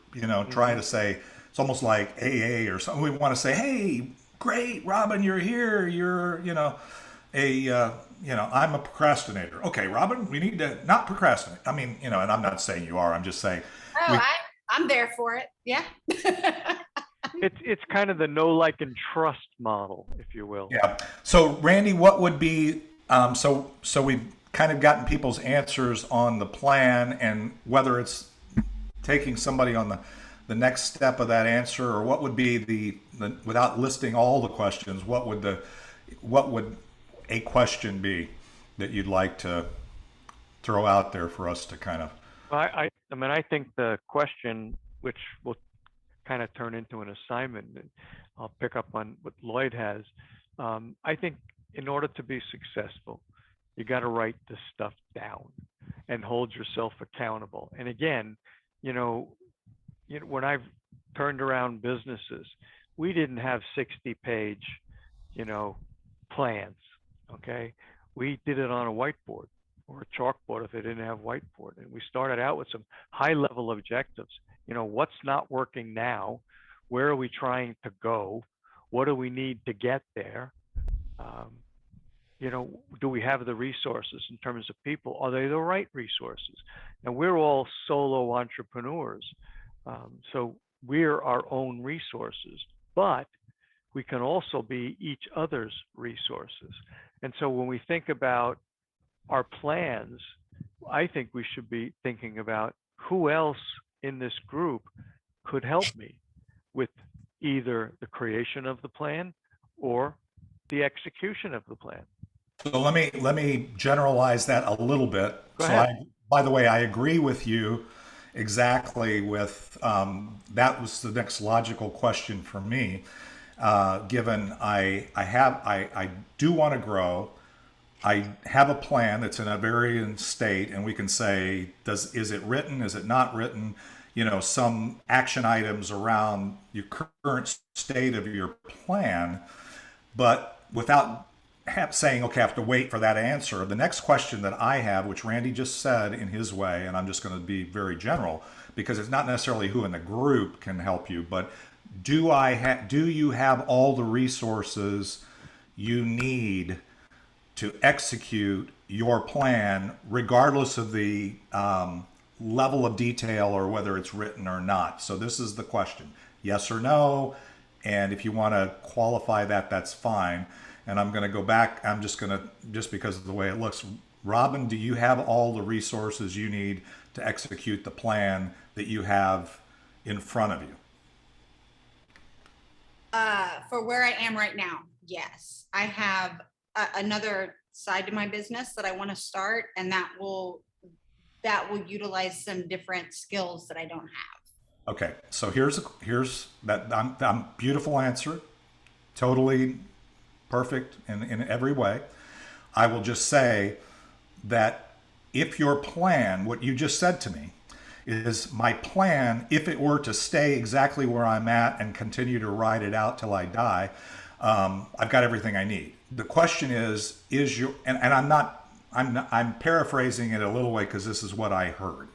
trying to say, it's almost like AA or something. We want to say, hey, great, Robin, you're here. You're, I'm a procrastinator. Okay, Robin, we need to not procrastinate. I mean, and I'm not saying you are, I'm just saying. I'm there for it. Yeah. It's kind of the know, like, and trust model, if you will. Yeah. So Randy, what would be, so we've kind of gotten people's answers on the plan, and whether it's taking somebody on the next step of that answer, or what would be the without listing all the questions, what would a question be that you'd like to throw out there for us to kind of? I mean, I think the question, which will kind of turn into an assignment, and I'll pick up on what Lloyd has. I think in order to be successful, you got to write this stuff down and hold yourself accountable. And again, when I've turned around businesses, we didn't have 60-page, plans. Okay, we did it on a whiteboard or a chalkboard if they didn't have whiteboard, and we started out with some high-level objectives. What's not working now? Where are we trying to go? What do we need to get there? Do we have the resources in terms of people? Are they the right resources? And we're all solo entrepreneurs. So we're our own resources, but we can also be each other's resources. And so when we think about our plans, I think we should be thinking about who else in this group could help me with either the creation of the plan or the execution of the plan. So let me generalize that a little bit. Go So ahead. by the way, I agree with you exactly with that was the next logical question for me. Given I do want to grow. I have a plan that's in a varying state, and we can say, is it written? Is it not written? You know, some action items around your current state of your plan, but without saying, okay, I have to wait for that answer. The next question that I have, which Randy just said in his way, and I'm just going to be very general because it's not necessarily who in the group can help you, but do you have all the resources you need to execute your plan, regardless of the level of detail or whether it's written or not? So this is the question, yes or no. And if you want to qualify that, that's fine. And I'm going to go back. I'm just going to, just because of the way it looks. Robin, do you have all the resources you need to execute the plan that you have in front of you? For where I am right now, yes. I have another side to my business that I want to start, and that will utilize some different skills that I don't have. Okay, so here's that I'm beautiful answer, totally perfect in every way. I will just say that if your plan, what you just said to me, is my plan, if it were to stay exactly where I'm at and continue to ride it out till I die, I've got everything I need. The question is your, and I'm paraphrasing it a little way because this is what I heard.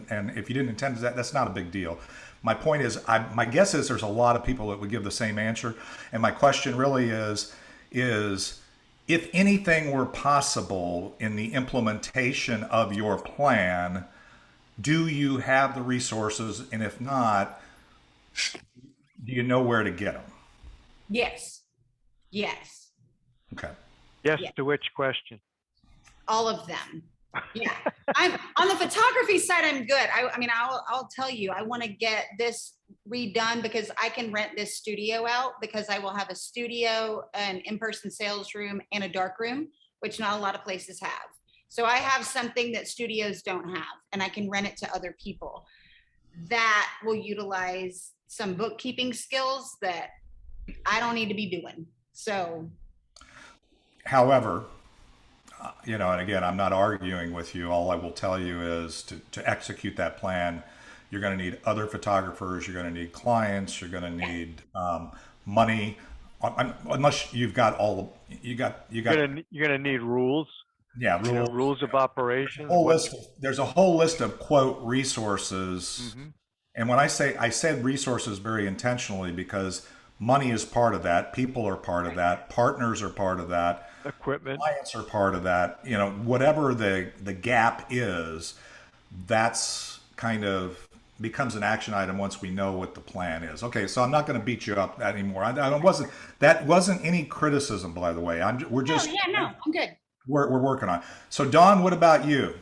And if you didn't intend that, that's not a big deal. My point is, my guess is there's a lot of people that would give the same answer. And my question really is if anything were possible in the implementation of your plan, do you have the resources? And if not, do you know where to get them? Yes. Yes. Okay. Yes, Yeah. to which question? All of them. Yeah. I'm on the photography side. I'm good. I mean, I'll tell you, I want to get this redone because I can rent this studio out because I will have a studio, an in-person sales room, and a dark room, which not a lot of places have. So I have something that studios don't have, and I can rent it to other people. That will utilize some bookkeeping skills that I don't need to be doing. So, however, you know, and again, I'm not arguing with you. All I will tell you is to execute that plan, you're going to need other photographers, you're going to need clients, you're going to need money, unless you've got all you're gonna need rules. Yeah, rules. You know, rules of operation. There's a whole list of quote resources. Mm-hmm. And when I said resources very intentionally because money is part of that, people are part of that, partners are part of that, equipment, clients are part of that. You know, whatever the gap is, that's kind of becomes an action item once we know what the plan is. Okay, so I'm not going to beat you up anymore. That wasn't any criticism, by the way. We're just I'm good. We're working on it. So Dawn, what about you?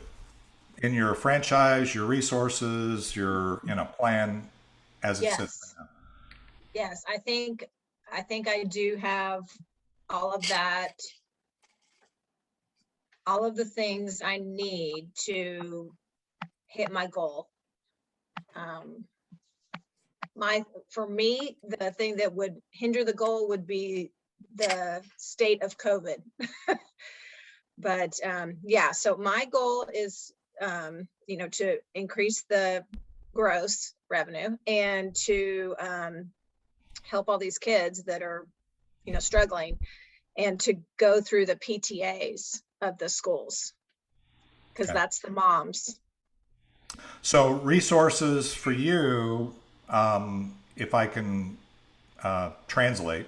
In your franchise, your resources, your plan as it sits right now? Yes, I think I do have all of that, all of the things I need to hit my goal. For me, the thing that would hinder the goal would be the state of COVID. But yeah, so my goal is, to increase the gross revenue and to help all these kids that are, struggling, and to go through the PTAs of the schools, because that's the moms. So resources for you, if I can translate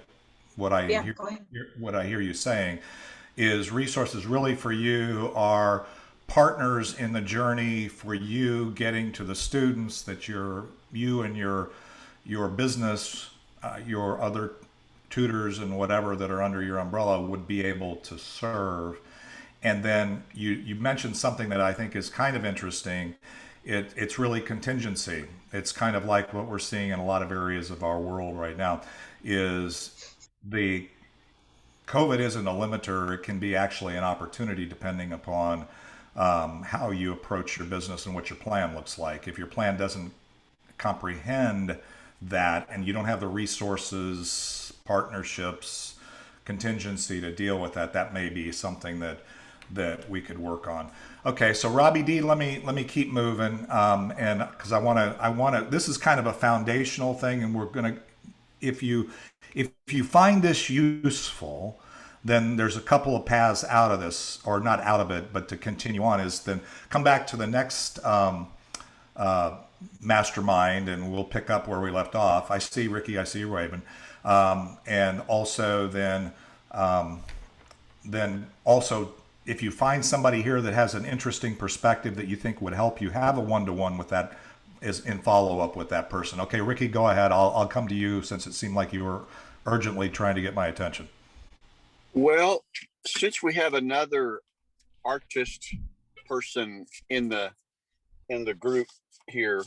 what I hear you saying, is resources really for you are partners in the journey for you getting to the students that you and your business, your other tutors and whatever that are under your umbrella would be able to serve. And then you mentioned something that I think is kind of interesting. It's really contingency. It's kind of like what we're seeing in a lot of areas of our world right now is the COVID isn't a limiter. It can be actually an opportunity depending upon how you approach your business and what your plan looks like. If your plan doesn't comprehend that and you don't have the resources, partnerships, contingency to deal with that, that may be something that we could work on. Okay, so Robbie D, let me keep moving, and because I want to. This is kind of a foundational thing, and we're gonna. If you find this useful, then there's a couple of paths out of this, or not out of it, but to continue on is then come back to the next mastermind, and we'll pick up where we left off. I see Ricky, I see Raven, and also then also. If you find somebody here that has an interesting perspective that you think would help you, have a one-to-one with that is in follow-up with that person. Okay, Ricky, go ahead. I'll come to you since it seemed like you were urgently trying to get my attention. Well, since we have another artist person in the group here,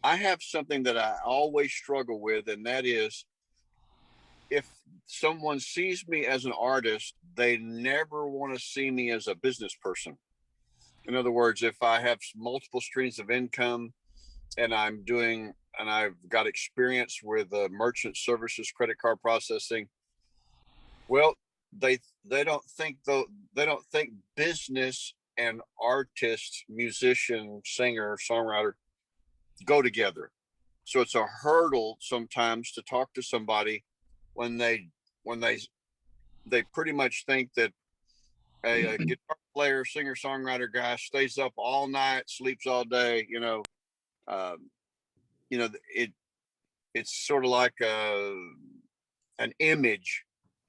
I have something that I always struggle with, and that is if someone sees me as an artist, they never want to see me as a business person. In other words, if I have multiple streams of income and I've got experience with merchant services, credit card processing, well, they don't think business and artist, musician, singer, songwriter go together. So it's a hurdle sometimes to talk to somebody when they pretty much think that a guitar player, singer, songwriter guy stays up all night, sleeps all day. It's sort of like an image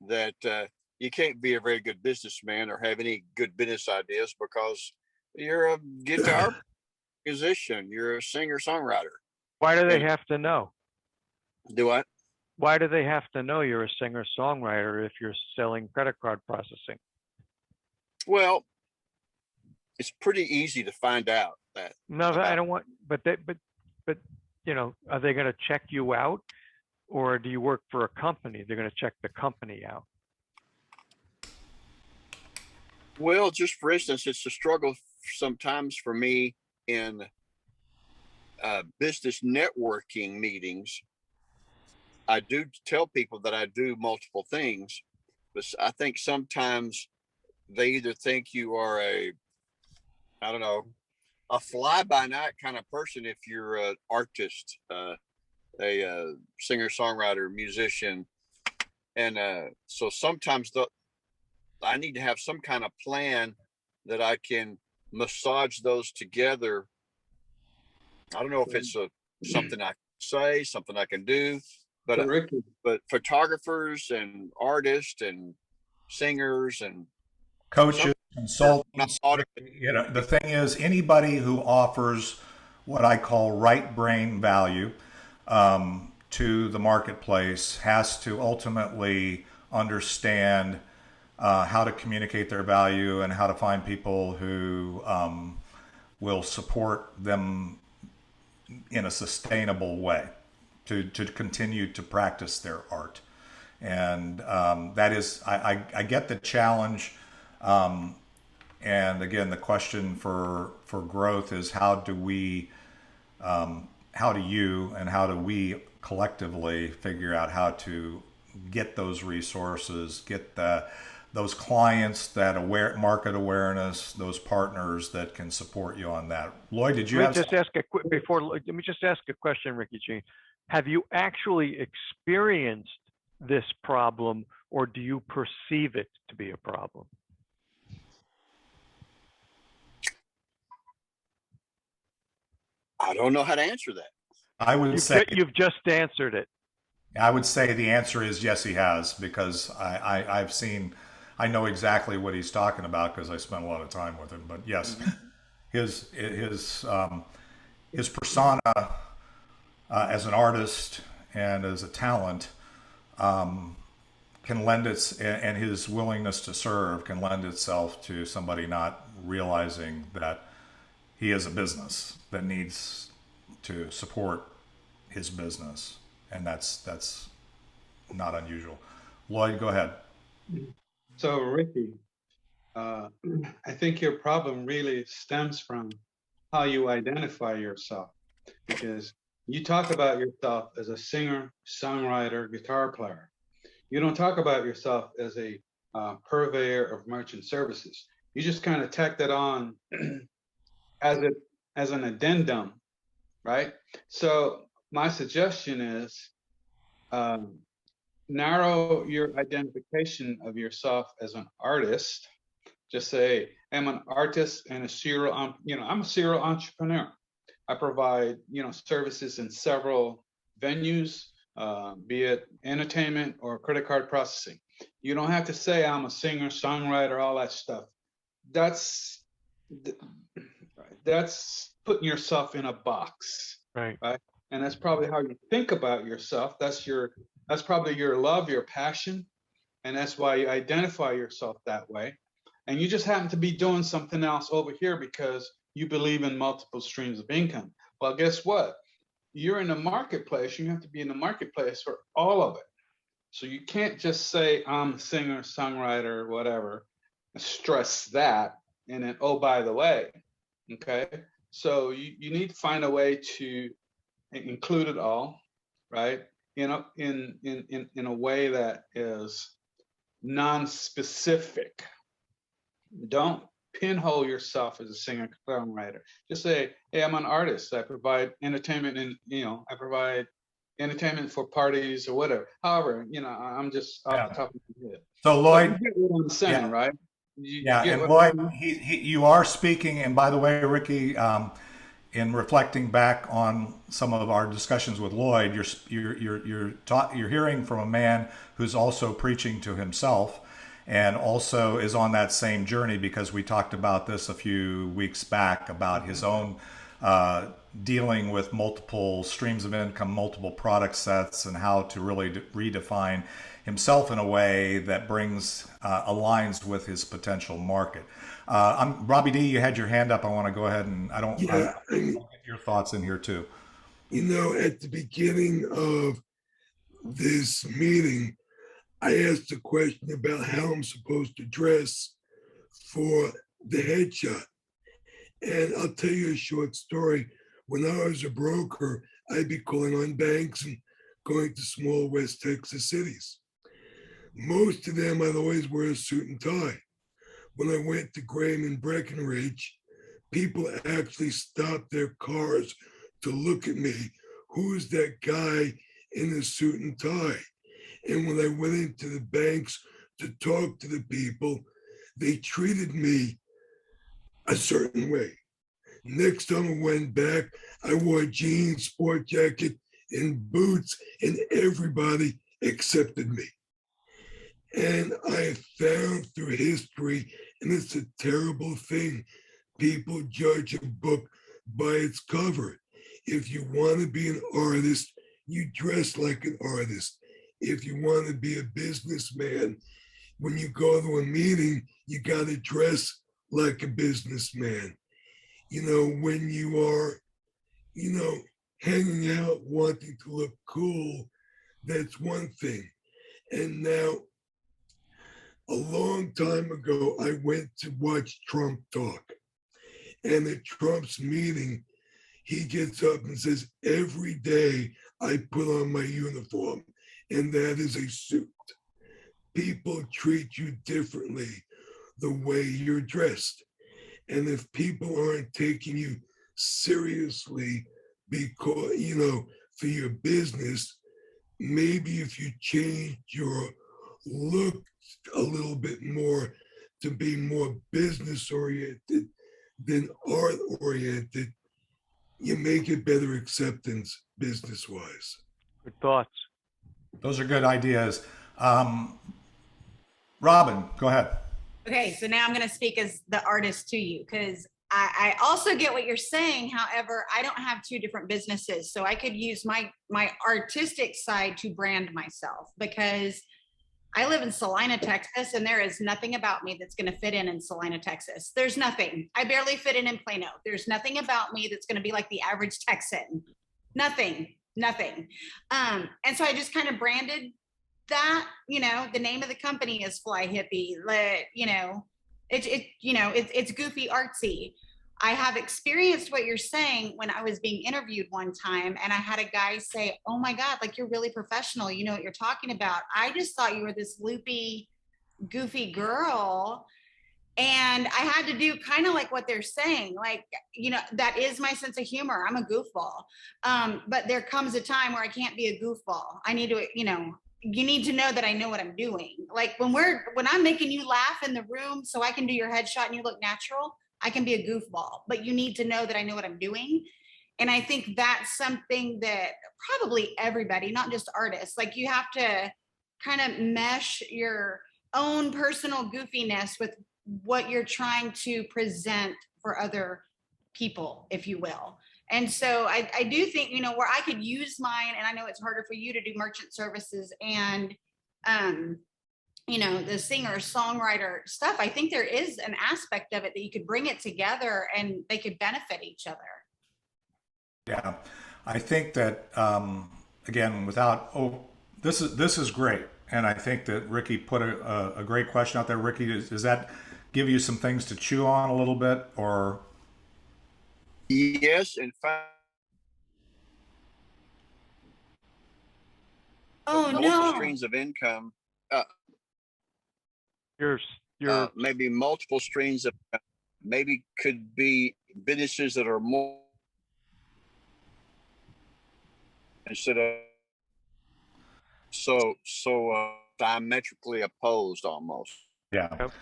that you can't be a very good businessman or have any good business ideas because you're a guitar musician, you're a singer, songwriter. Why do they have to know? Do what? Why do they have to know you're a singer-songwriter if you're selling credit card processing? Well, it's pretty easy to find out that. No, I don't want. But are they going to check you out, or do you work for a company? They're going to check the company out. Well, just for instance, it's a struggle sometimes for me in business networking meetings. I do tell people that I do multiple things, but I think sometimes they either think you are a fly-by-night kind of person if you're an artist, a singer-songwriter, musician. And so sometimes I need to have some kind of plan that I can massage those together. I don't know if it's something I can say, something I can do. But photographers and artists and singers and coaches, consultants, the thing is, anybody who offers what I call right brain value to the marketplace has to ultimately understand how to communicate their value and how to find people who will support them in a sustainable way to continue to practice their art. And that is, I get the challenge. And again, the question for growth is how do you and how do we collectively figure out how to get those resources, get those clients, that market awareness, those partners that can support you on that. Lloyd, did you have? Let me just ask a question, Ricky Jean. Have you actually experienced this problem, or do you perceive it to be a problem? I don't know how to answer that. I would say you've just answered it. I would say the answer is yes, he has, because I know exactly what he's talking about because I spent a lot of time with him. But yes, his persona as an artist and as a talent can lend its, and his willingness to serve can lend itself to somebody not realizing that he is a business that needs to support his business, and that's not unusual. Lloyd, go ahead. So Ricky, I think your problem really stems from how you identify yourself, because you talk about yourself as a singer, songwriter, guitar player. You don't talk about yourself as a purveyor of merchant services. You just kind of tack that on as an addendum, right? So my suggestion is narrow your identification of yourself as an artist. Just say, I'm an artist and a serial, I'm a serial entrepreneur. I provide, services in several venues, be it entertainment or credit card processing. You don't have to say I'm a singer, songwriter, all that stuff. That's putting yourself in a box, Right. right? And that's probably how you think about yourself. That's probably your love, your passion, and that's why you identify yourself that way. And you just happen to be doing something else over here because you believe in multiple streams of income. Well, guess what? You're in the marketplace. You have to be in the marketplace for all of it. So you can't just say I'm a singer, songwriter, whatever, stress that, and then, oh, by the way, okay? So you need to find a way to include it all, right? In a way that is non-specific. Don't pinhole yourself as a singer songwriter. Just say, hey, I'm an artist. I provide entertainment, and I provide entertainment for parties or whatever. However, I'm just off the top of my head. So Lloyd, you get what I'm saying, right? And Lloyd, you are speaking. And by the way, Ricky, in reflecting back on some of our discussions with Lloyd, you're hearing from a man who's also preaching to himself, and also is on that same journey, because we talked about this a few weeks back about his own dealing with multiple streams of income, multiple product sets, and how to really redefine himself in a way that aligns with his potential market. Robbie D, you had your hand up. I want to go ahead and I get your thoughts in here too. At the beginning of this meeting, I asked a question about how I'm supposed to dress for the headshot. And I'll tell you a short story. When I was a broker, I'd be calling on banks and going to small West Texas cities. Most of them, I'd always wear a suit and tie. When I went to Graham and Breckenridge, people actually stopped their cars to look at me. Who's that guy in a suit and tie? And when I went into the banks to talk to the people, they treated me a certain way. Next time I went back, I wore jeans, sport jacket, and boots, and everybody accepted me. And I found through history, and it's a terrible thing, people judge a book by its cover. If you want to be an artist, you dress like an artist. If you want to be a businessman, when you go to a meeting, you got to dress like a businessman. When you are, hanging out, wanting to look cool, that's one thing. And now, a long time ago, I went to watch Trump talk. And at Trump's meeting, he gets up and says, every day I put on my uniform, and that is a suit. People treat you differently the way you're dressed. And if people aren't taking you seriously because, for your business, maybe if you change your look a little bit more to be more business oriented than art oriented, you may get better acceptance business wise. Good thoughts. Those are good ideas. Robin, go ahead. Okay, so now I'm going to speak as the artist to you, because I also get what you're saying. However, I don't have two different businesses. So I could use my artistic side to brand myself, because I live in Salina, Texas, and there is nothing about me that's going to fit in Salina, Texas. There's nothing. I barely fit in Plano. There's nothing about me that's going to be like the average Texan. Nothing. And so I just kind of branded that, you know, the name of the company is Fly Hippie. You know, it's goofy artsy. I have experienced what you're saying when I was being interviewed one time, and I had a guy say, "Oh my God, like you're really professional. You know what you're talking about. I just thought you were this loopy, goofy girl." And I had to do kind of like what they're saying. Like, you know, that is my sense of humor. I'm a goofball. But there comes a time where I can't be a goofball. I need to, you know, you need to know that I know what I'm doing. Like when I'm making you laugh in the room so I can do your headshot and you look natural, I can be a goofball, but you need to know that I know what I'm doing. And I think that's something that probably everybody, not just artists, like you have to kind of mesh your own personal goofiness with what you're trying to present for other people, if you will. And so I do think, you know, where I could use mine, and I know it's harder for you to do merchant services and you know, the singer songwriter stuff, I think there is an aspect of it that you could bring it together and they could benefit each other. Yeah, I think that again, this is great, and I think that Ricky put a great question out there. Ricky, does that give you some things to chew on a little bit, or? Yes, in fact. Oh multiple no! streams of income. You're maybe multiple streams of maybe could be businesses that are more instead of so diametrically opposed almost. Yeah. Yep.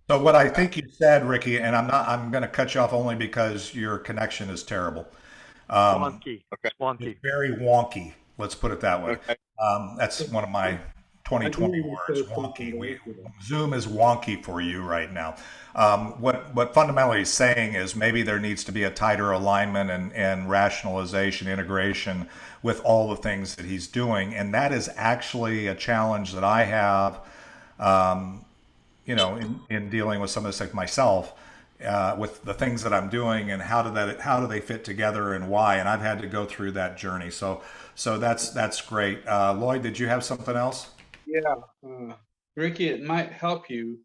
So what I think you said, Ricky, and I'm going to cut you off only because your connection is terrible. wonky. Okay. Wonky. It's very wonky. Let's put it that way. Okay. That's one of my 2020 words, wonky. Zoom is wonky for you right now. What fundamentally he's saying is maybe there needs to be a tighter alignment and rationalization, integration with all the things that he's doing. And that is actually a challenge that I have, you know, in dealing with some of this like myself, with the things that I'm doing and how do they fit together and why. And I've had to go through that journey. So that's great. Lloyd, did you have something else? Yeah, Ricky, it might help you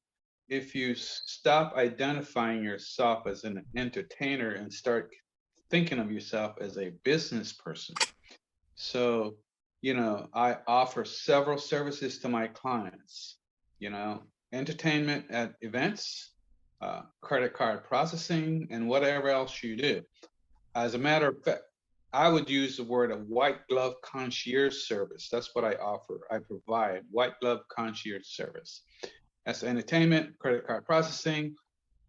if you stop identifying yourself as an entertainer and start thinking of yourself as a business person. So, you know, I offer several services to my clients, you know, entertainment at events, credit card processing, and whatever else you do. As a matter of fact, I would use the word a white glove concierge service. That's what I offer. I provide white glove concierge service. That's entertainment, credit card processing,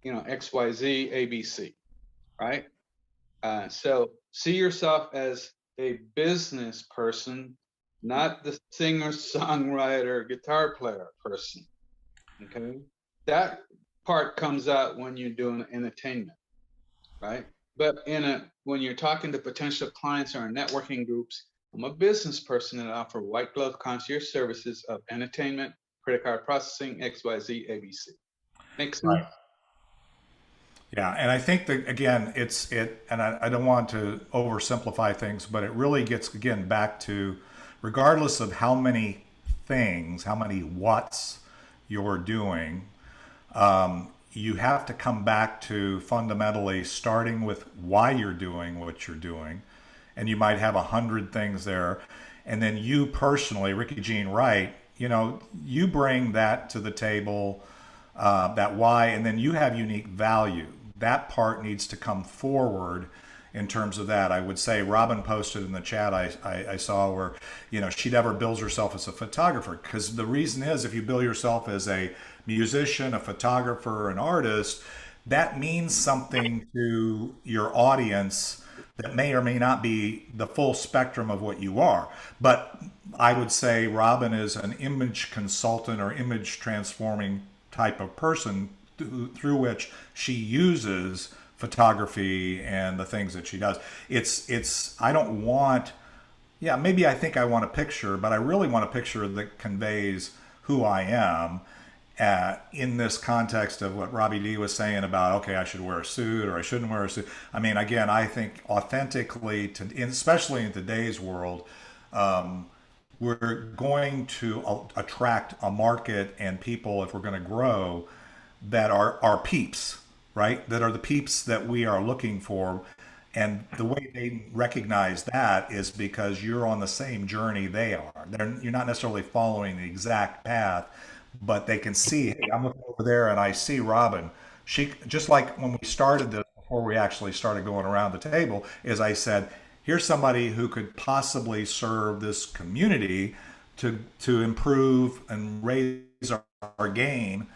you know, XYZ, ABC, right? So see yourself as a business person, not the singer, songwriter, guitar player person, okay? That part comes out when you're doing entertainment, right? But when you're talking to potential clients or networking groups, I'm a business person and I offer white glove concierge services of entertainment, credit card processing, XYZ, ABC. Makes sense? Right. Yeah, and I think that again, and I don't want to oversimplify things, but it really gets again back to, regardless of how many things, how many whats you're doing, you have to come back to fundamentally starting with why you're doing what you're doing. And you might have 100 things there. And then you personally, Ricky Jean Wright, you know, you bring that to the table, that why, and then you have unique value. That part needs to come forward in terms of that. I would say Robin posted in the chat I saw where, you know, she never bills herself as a photographer, because the reason is if you bill yourself as a musician, a photographer, an artist, that means something to your audience that may or may not be the full spectrum of what you are. But I would say Robin is an image consultant or image transforming type of person through which she uses photography and the things that she does. I don't want, yeah, maybe I think I want a picture, but I really want a picture that conveys who I am in this context of what Robbie D was saying about, okay, I should wear a suit or I shouldn't wear a suit. I mean, again, I think authentically, especially in today's world, we're going to attract a market and people, if we're going to grow, that are our peeps, right? That are the peeps that we are looking for. And the way they recognize that is because you're on the same journey they are. You're not necessarily following the exact path, but they can see, hey, I'm looking over there and I see Robin. She, just like when we started this, before we actually started going around the table, is I said, here's somebody who could possibly serve this community to improve and raise our game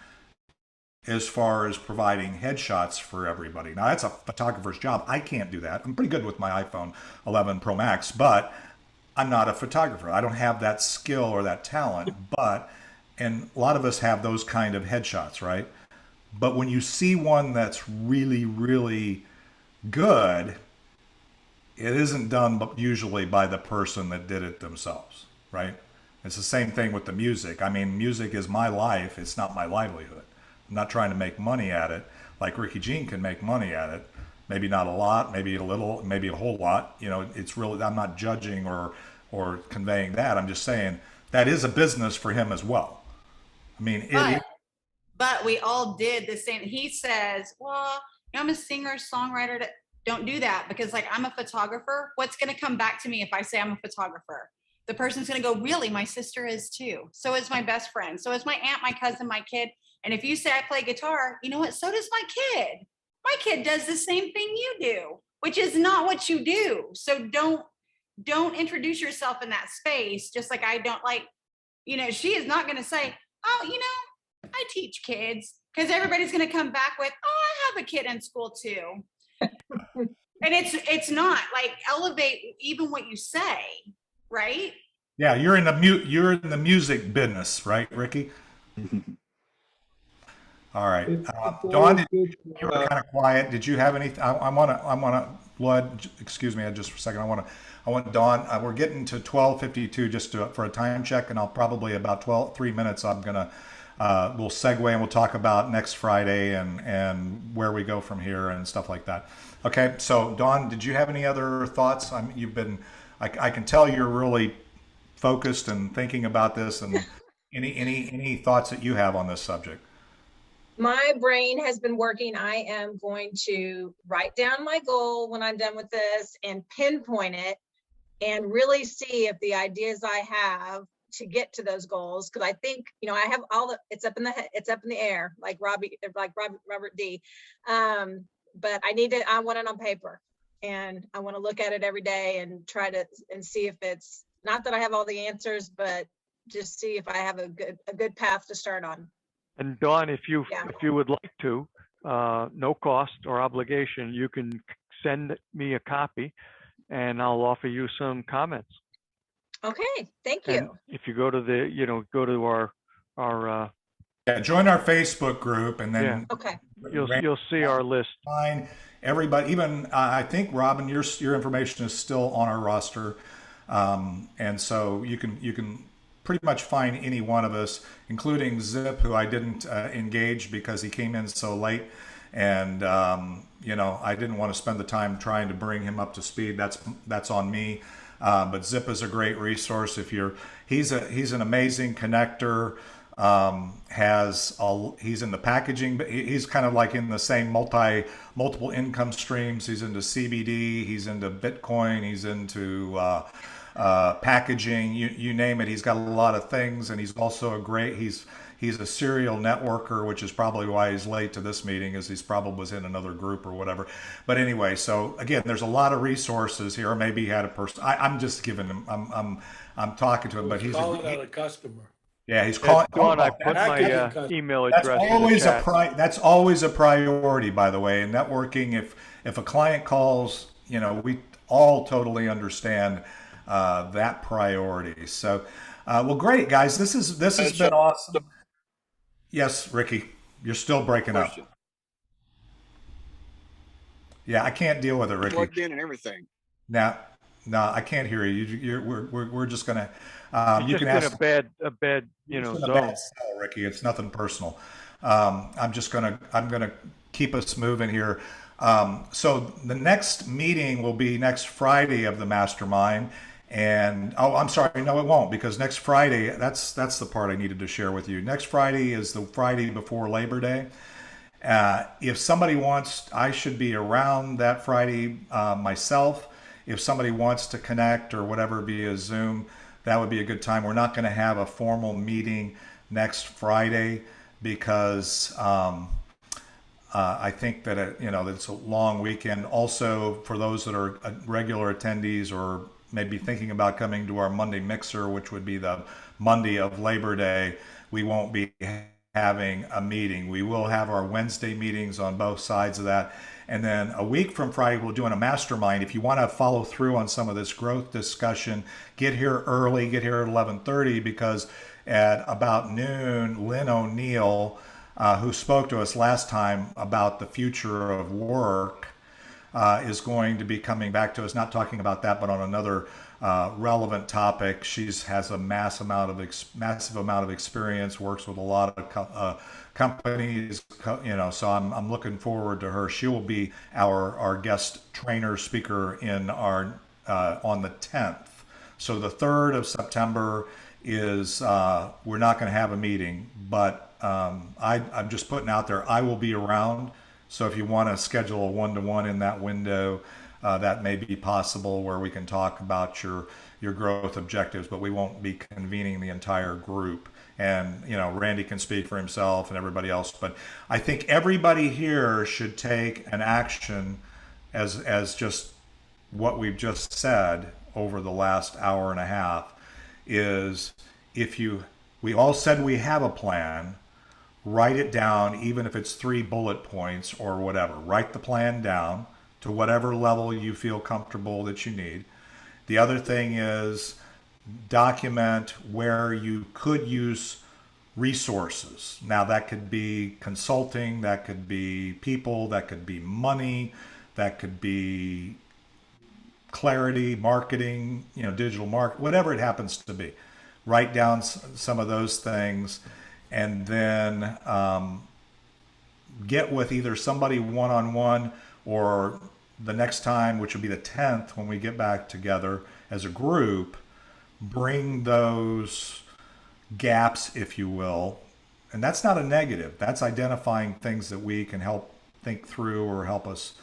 as far as providing headshots for everybody. Now, that's a photographer's job. I can't do that. I'm pretty good with my iPhone 11 Pro Max, but I'm not a photographer. I don't have that skill or that talent, and a lot of us have those kind of headshots, right? But when you see one that's really, really good, it isn't done usually by the person that did it themselves, right? It's the same thing with the music. I mean, music is my life. It's not my livelihood. I'm not trying to make money at it like Ricky Jean can make money at it. Maybe not a lot, maybe a little, maybe a whole lot. You know, it's really, I'm not judging or conveying that. I'm just saying that is a business for him as well. I mean, but we all did the same. He says, well, you know, I'm a singer, songwriter. Don't do that, because like, I'm a photographer. What's going to come back to me if I say I'm a photographer? The person's going to go, really? My sister is too. So is my best friend. So is my aunt, my cousin, my kid. And if you say I play guitar, you know what? So does my kid. My kid does the same thing you do, which is not what you do. So don't introduce yourself in that space. Just like I don't, like, you know, she is not going to say, oh, you know, I teach kids, because everybody's going to come back with, oh, I have a kid in school too. And it's not like, elevate even what you say, right? Yeah, you're in the music business, right, Ricky? All right, Dawn, you were kind of quiet. Did you have anything? I want to Blood. Excuse me, just for a second. I want Dawn. We're getting to 12:52 just for a time check, and I'll probably about 3 minutes. I'm gonna we'll segue and we'll talk about next Friday and where we go from here and stuff like that. Okay, so Dawn, did you have any other thoughts? You've been, I can tell you're really focused and thinking about this, and any thoughts that you have on this subject? My brain has been working. I am going to write down my goal when I'm done with this and pinpoint it and really see if the ideas I have to get to those goals, because I think, you know, I have it's up in the air, like Robert D. But I want it on paper, and I want to look at it every day and try to see if it's not that I have all the answers, but just see if I have a good path to start on. And Dawn, if you would like to, no cost or obligation, you can send me a copy and I'll offer you some comments. Okay, thank you. And if you go to go to our join our Facebook group, and then okay, you'll see our list. Fine, everybody. Even I think Robin, your information is still on our roster, and so you can pretty much find any one of us, including Zip, who I didn't engage because he came in so late, and you know, I didn't want to spend the time trying to bring him up to speed. That's on me. But Zip is a great resource. He's an amazing connector. He's in the packaging, but he's kind of like in the same multiple income streams. He's into CBD, he's into Bitcoin, he's into packaging, you name it. He's got a lot of things, and he's also he's a serial networker, which is probably why he's late to this meeting, as he's probably was in another group or whatever. But anyway, so again, there's a lot of resources here. Maybe he had a person. I'm just giving him. I'm talking to him, but he's calling out a customer. Yeah, he's calling. Dawn, I put my email address. That's always a priority, by the way, in networking. If a client calls, you know, we all totally understand that priority. So, well, great, guys. This has been awesome. Yes, Ricky, you're still breaking up. Yeah, I can't deal with it, Ricky. Plugged in and everything. Now, no, I can't hear you. We're just gonna. It's You just can in ask. a bad, It's in a zone. bad cell, Ricky. It's nothing personal. I'm gonna keep us moving here. So the next meeting will be next Friday of the mastermind. And oh, I'm sorry, no, it won't, because next Friday, that's the part I needed to share with you. Next Friday is the Friday before Labor Day. If somebody wants, I should be around that Friday myself. If somebody wants to connect or whatever via Zoom, that would be a good time. We're not going to have a formal meeting next Friday because I think that it's a long weekend. Also, for those that are regular attendees or maybe thinking about coming to our Monday mixer, which would be the Monday of Labor Day, we won't be having a meeting. We will have our Wednesday meetings on both sides of that. And then a week from Friday, we're doing a mastermind. If you want to follow through on some of this growth discussion, get here early, get here at 11:30, because at about noon, Lynn O'Neill, who spoke to us last time about the future of work, is going to be coming back to us, not talking about that, but on another relevant topic. She has a massive amount of experience, works with a lot of companies, so I'm looking forward to her. She will be our guest trainer speaker in our on the 10th. So the 3rd of September is we're not going to have a meeting, but I'm just putting out there, I will be around. So if you want to schedule a one-to-one in that window, that may be possible, where we can talk about your growth objectives, but we won't be convening the entire group. And Randy can speak for himself and everybody else, but I think everybody here should take an action as just what we've just said over the last hour and a half. Is we all said we have a plan. Write it down, even if it's 3 bullet points or whatever. Write the plan down to whatever level you feel comfortable that you need. The other thing is document where you could use resources. Now, that could be consulting, that could be people, that could be money, that could be clarity, marketing, digital market, whatever it happens to be. Write down some of those things, and then get with either somebody one-on-one, or the next time, which will be the 10th, when we get back together as a group, bring those gaps, if you will. And that's not a negative. That's identifying things that we can help think through or help us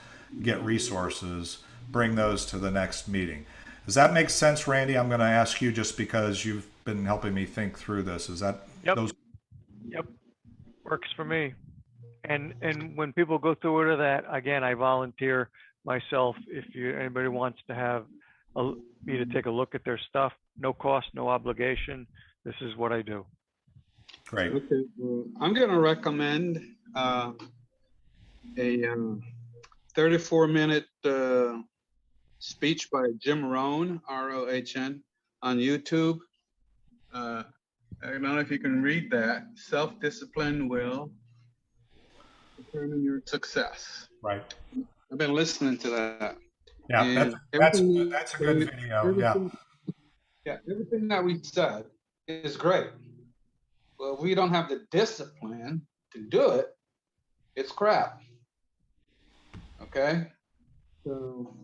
get resources. Bring those to the next meeting. Does that make sense, Randy? I'm going to ask you, just because you've been helping me think through this. Is that those? Yep, works for me. And when people go through to that, again, I volunteer myself. If anybody wants to have me to take a look at their stuff, no cost, no obligation. This is what I do. Great. Okay, I'm going to recommend a 34-minute speech by Jim Rohn, R-O-H-N, on YouTube. I don't know if you can read that. Self-discipline will determine your success. Right. I've been listening to that. Yeah, that's a good video. Yeah, everything that we said is great. Well, we don't have the discipline to do it. It's crap. Okay? So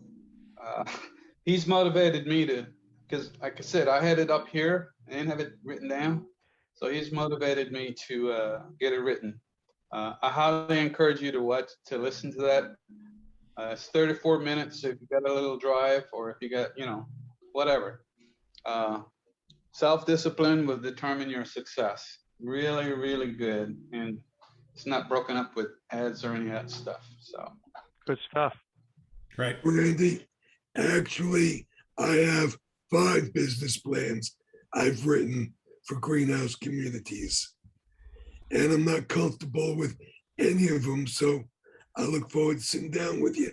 he's motivated me to, because like I said, I had it up here. I didn't have it written down. So he's motivated me to get it written. I highly encourage you to listen to that. It's 34 minutes if you got a little drive, or if you got, whatever. Self-discipline will determine your success. Really, really good. And it's not broken up with ads or any of that stuff. So Good stuff. Great. Randy, actually, I have 5 business plans I've written for greenhouse communities, and I'm not comfortable with any of them, so I look forward to sitting down with you.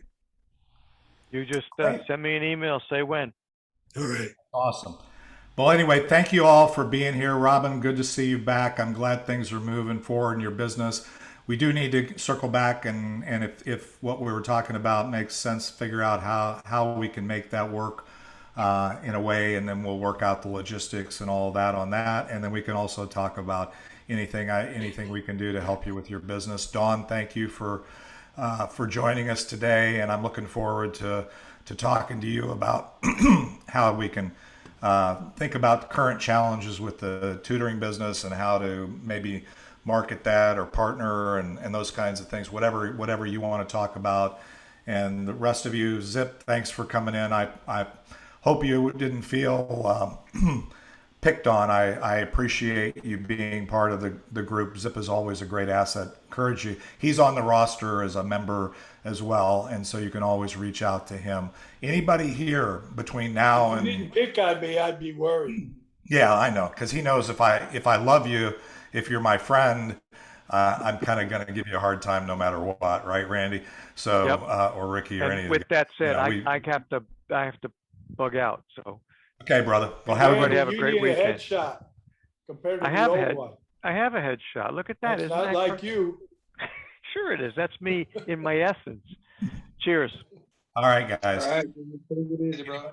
You just send me an email, say when. All right. Awesome. Well, anyway, thank you all for being here. Robin, good to see you back. I'm glad things are moving forward in your business. we do need to circle back, and if what we were talking about makes sense, figure out how we can make that work in a way, and then we'll work out the logistics and all that on that, and then we can also talk about anything we can do to help you with your business. Dawn, thank you for joining us today, and I'm looking forward to talking to you about how we can think about the current challenges with the tutoring business and how to maybe market that or partner and those kinds of things, whatever you want to talk about. And the rest of you, Zip, thanks for coming in. I hope you didn't feel picked on. I appreciate you being part of the group. Zip is always a great asset. Encourage you. He's on the roster as a member as well, and so you can always reach out to him. Anybody here between now and— If you didn't pick on me, I'd be worried. Yeah, I know, because he knows if I love you, if you're my friend, I'm kind of going to give you a hard time no matter what, right, Randy? So, Yep. Or Ricky, or And any of with that said, I I have to bug out. So okay, brother. Well, have Everybody a have a great You need weekend. a headshot compared to I the have a old head- one. I have a headshot. Look at that. That's Isn't not that like great? you. Sure it is. That's me in my essence. Cheers. All right, guys. All right. Take it easy, bro.